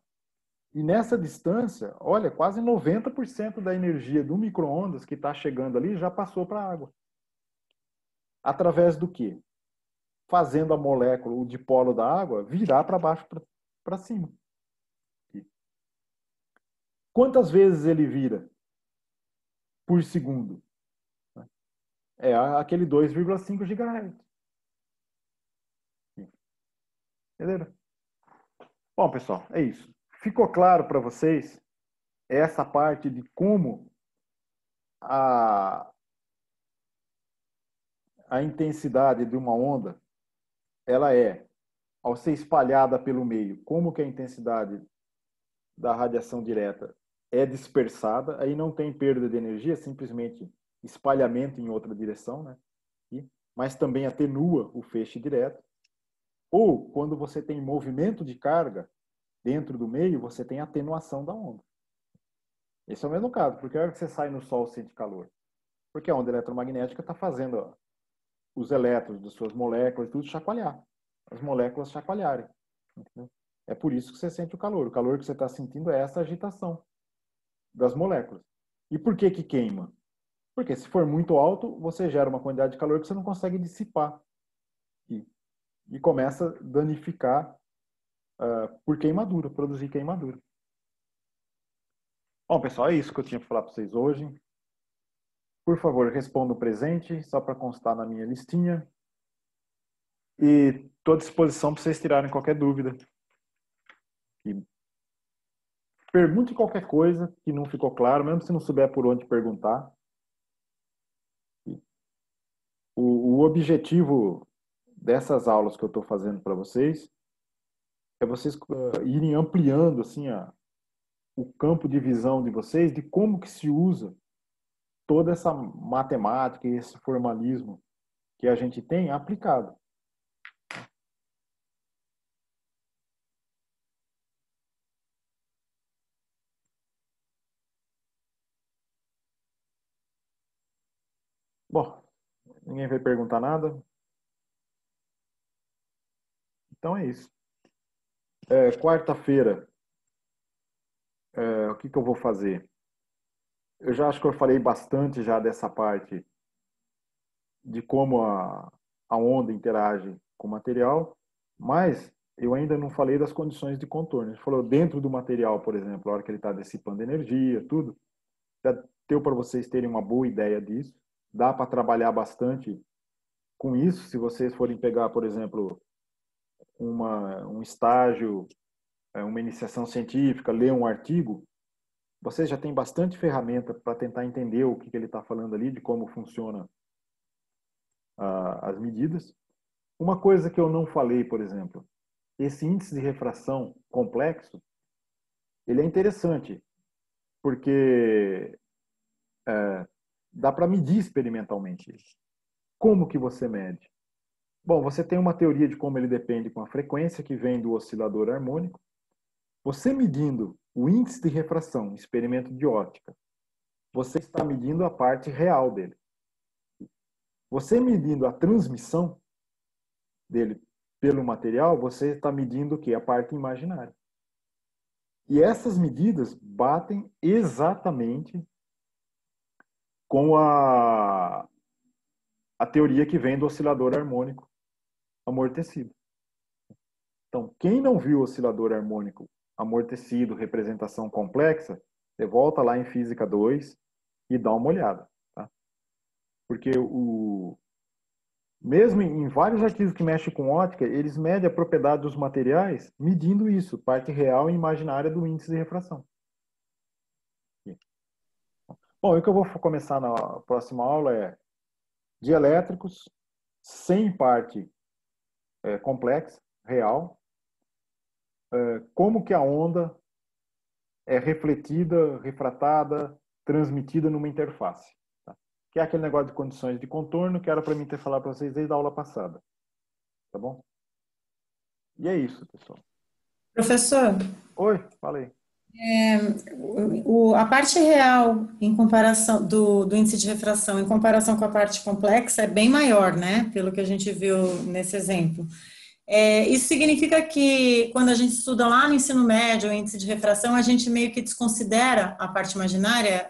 E nessa distância, olha, quase 90% da energia do micro-ondas que está chegando ali já passou para a água. Através do quê? Fazendo a molécula, o dipolo da água, virar para baixo, para cima. Quantas vezes ele vira por segundo? É aquele 2,5 GHz. Entendeu? Bom, pessoal, é isso. Ficou claro para vocês essa parte de como a intensidade de uma onda, ela é, ao ser espalhada pelo meio, como que a intensidade da radiação direta é dispersada, aí não tem perda de energia, simplesmente espalhamento em outra direção, né? Mas também atenua o feixe direto. Ou, quando você tem movimento de carga dentro do meio, você tem atenuação da onda. Esse é o mesmo caso, porque a hora que você sai no sol sente calor. Porque a onda eletromagnética está fazendo os elétrons das suas moléculas, tudo chacoalhar. As moléculas chacoalharem. Entendeu? É por isso que você sente o calor. O calor que você está sentindo é essa agitação das moléculas. E por que que queima? Porque se for muito alto, você gera uma quantidade de calor que você não consegue dissipar. E começa a danificar por queimadura, produzir queimadura. Bom, pessoal, é isso que eu tinha para falar para vocês hoje. Por favor, respondam presente, só para constar na minha listinha. E estou à disposição para vocês tirarem qualquer dúvida. E pergunte qualquer coisa que não ficou claro, mesmo se não souber por onde perguntar. O objetivo dessas aulas que eu estou fazendo para vocês é vocês irem ampliando assim, o campo de visão de vocês de como que se usa toda essa matemática e esse formalismo que a gente tem aplicado. Bom, ninguém vai perguntar nada? Então é isso. Quarta-feira, o que eu vou fazer? Eu já acho que eu falei bastante já dessa parte de como a onda interage com o material, mas eu ainda não falei das condições de contorno. A gente falou dentro do material, por exemplo, a hora que ele está dissipando energia, tudo. Já deu para vocês terem uma boa ideia disso. Dá para trabalhar bastante com isso. Se vocês forem pegar, por exemplo, um estágio, uma iniciação científica, ler um artigo, vocês já têm bastante ferramenta para tentar entender o que ele está falando ali, de como funciona as medidas. Uma coisa que eu não falei, por exemplo, esse índice de refração complexo, ele é interessante, porque dá para medir experimentalmente isso. Como que você mede? Bom, você tem uma teoria de como ele depende com a frequência que vem do oscilador harmônico. Você medindo o índice de refração, experimento de óptica, você está medindo a parte real dele. Você medindo a transmissão dele pelo material, você está medindo o quê? A parte imaginária. E essas medidas batem exatamente com a teoria que vem do oscilador harmônico amortecido. Então, quem não viu o oscilador harmônico amortecido, representação complexa, você volta lá em Física 2 e dá uma olhada. Tá? Porque mesmo em vários artigos que mexem com ótica, eles medem a propriedade dos materiais medindo isso, parte real e imaginária do índice de refração. Bom, o que eu vou começar na próxima aula é dielétricos sem parte complexa, real, como que a onda é refletida, refratada, transmitida numa interface. Tá? Que é aquele negócio de condições de contorno que era para mim ter falado para vocês desde a aula passada. Tá bom? E é isso, pessoal. Professor, Oi, falei. A parte real em comparação do índice de refração em comparação com a parte complexa é bem maior, né? Pelo que a gente viu nesse exemplo. Isso significa que quando a gente estuda lá no ensino médio o índice de refração, a gente meio que desconsidera a parte imaginária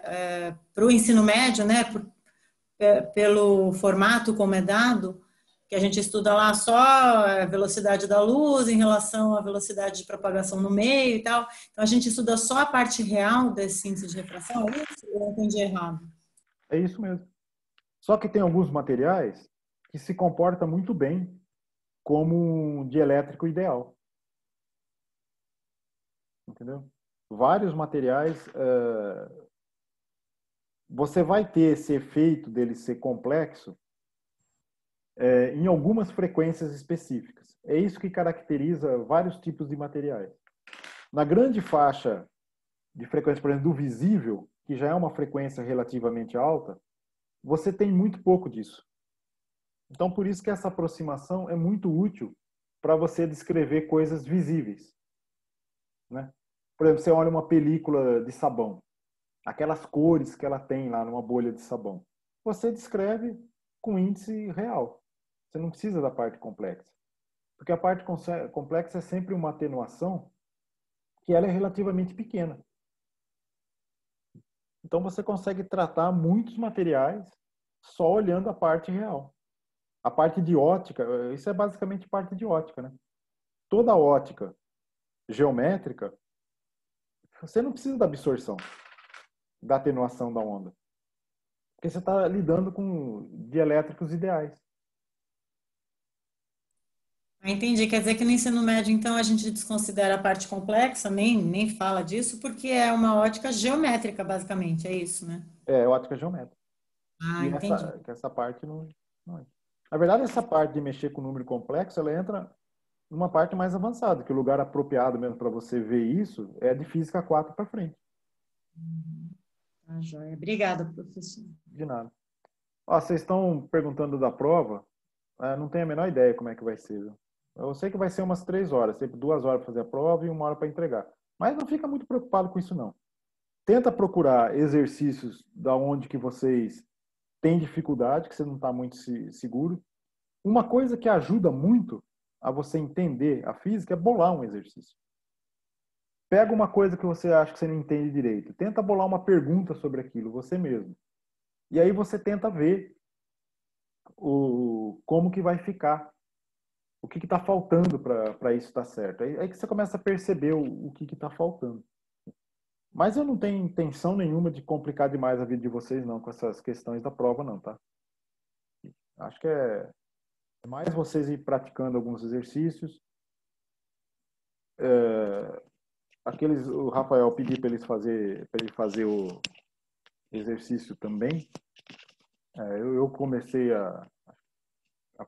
para o ensino médio, né? Pelo formato como é dado, que a gente estuda lá só a velocidade da luz em relação à velocidade de propagação no meio e tal. Então, a gente estuda só a parte real desse índice de refração. É isso? Eu entendi errado. É isso mesmo. Só que tem alguns materiais que se comportam muito bem como um dielétrico ideal. Entendeu? Vários materiais, você vai ter esse efeito dele ser complexo em algumas frequências específicas. É isso que caracteriza vários tipos de materiais. Na grande faixa de frequência, por exemplo, do visível, que já é uma frequência relativamente alta, você tem muito pouco disso. Então, por isso que essa aproximação é muito útil para você descrever coisas visíveis. Né? Por exemplo, você olha uma película de sabão, aquelas cores que ela tem lá numa bolha de sabão. Você descreve com índice real. Você não precisa da parte complexa. Porque a parte complexa é sempre uma atenuação que ela é relativamente pequena. Então você consegue tratar muitos materiais só olhando a parte real. A parte de ótica, isso é basicamente parte de ótica, né? Toda ótica geométrica, você não precisa da absorção, da atenuação da onda. Porque você está lidando com dielétricos ideais. Entendi. Quer dizer que no ensino médio, então, a gente desconsidera a parte complexa, nem fala disso, porque é uma ótica geométrica, basicamente, é isso, né? É ótica geométrica. Ah, E entendi. essa parte não é. Na verdade, essa parte de mexer com número complexo, ela entra numa parte mais avançada, que o lugar apropriado mesmo para você ver isso é de física 4 para frente. Tá, joia. Obrigada, professor. De nada. Ó, vocês estão perguntando da prova, não tenho a menor ideia como é que vai ser. Viu? Eu sei que vai ser umas 3 horas, sempre 2 horas para fazer a prova e 1 hora para entregar. Mas não fica muito preocupado com isso, não. Tenta procurar exercícios da onde que vocês têm dificuldade, que você não está muito seguro. Uma coisa que ajuda muito a você entender a física é bolar um exercício. Pega uma coisa que você acha que você não entende direito. Tenta bolar uma pergunta sobre aquilo, você mesmo. E aí você tenta ver como que vai ficar. O que está faltando para isso estar certo. Aí que você começa a perceber o que está faltando. Mas eu não tenho intenção nenhuma de complicar demais a vida de vocês, não, com essas questões da prova, não, tá? Acho que é mais vocês ir praticando alguns exercícios. O Rafael pediu para ele fazer o exercício também. Eu comecei a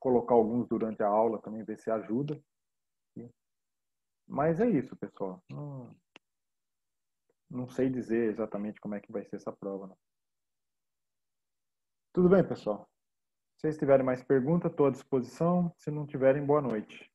colocar alguns durante a aula também, ver se ajuda. Mas é isso, pessoal. Não sei dizer exatamente como é que vai ser essa prova. Não. Tudo bem, pessoal? Se vocês tiverem mais perguntas, estou à disposição. Se não tiverem, boa noite.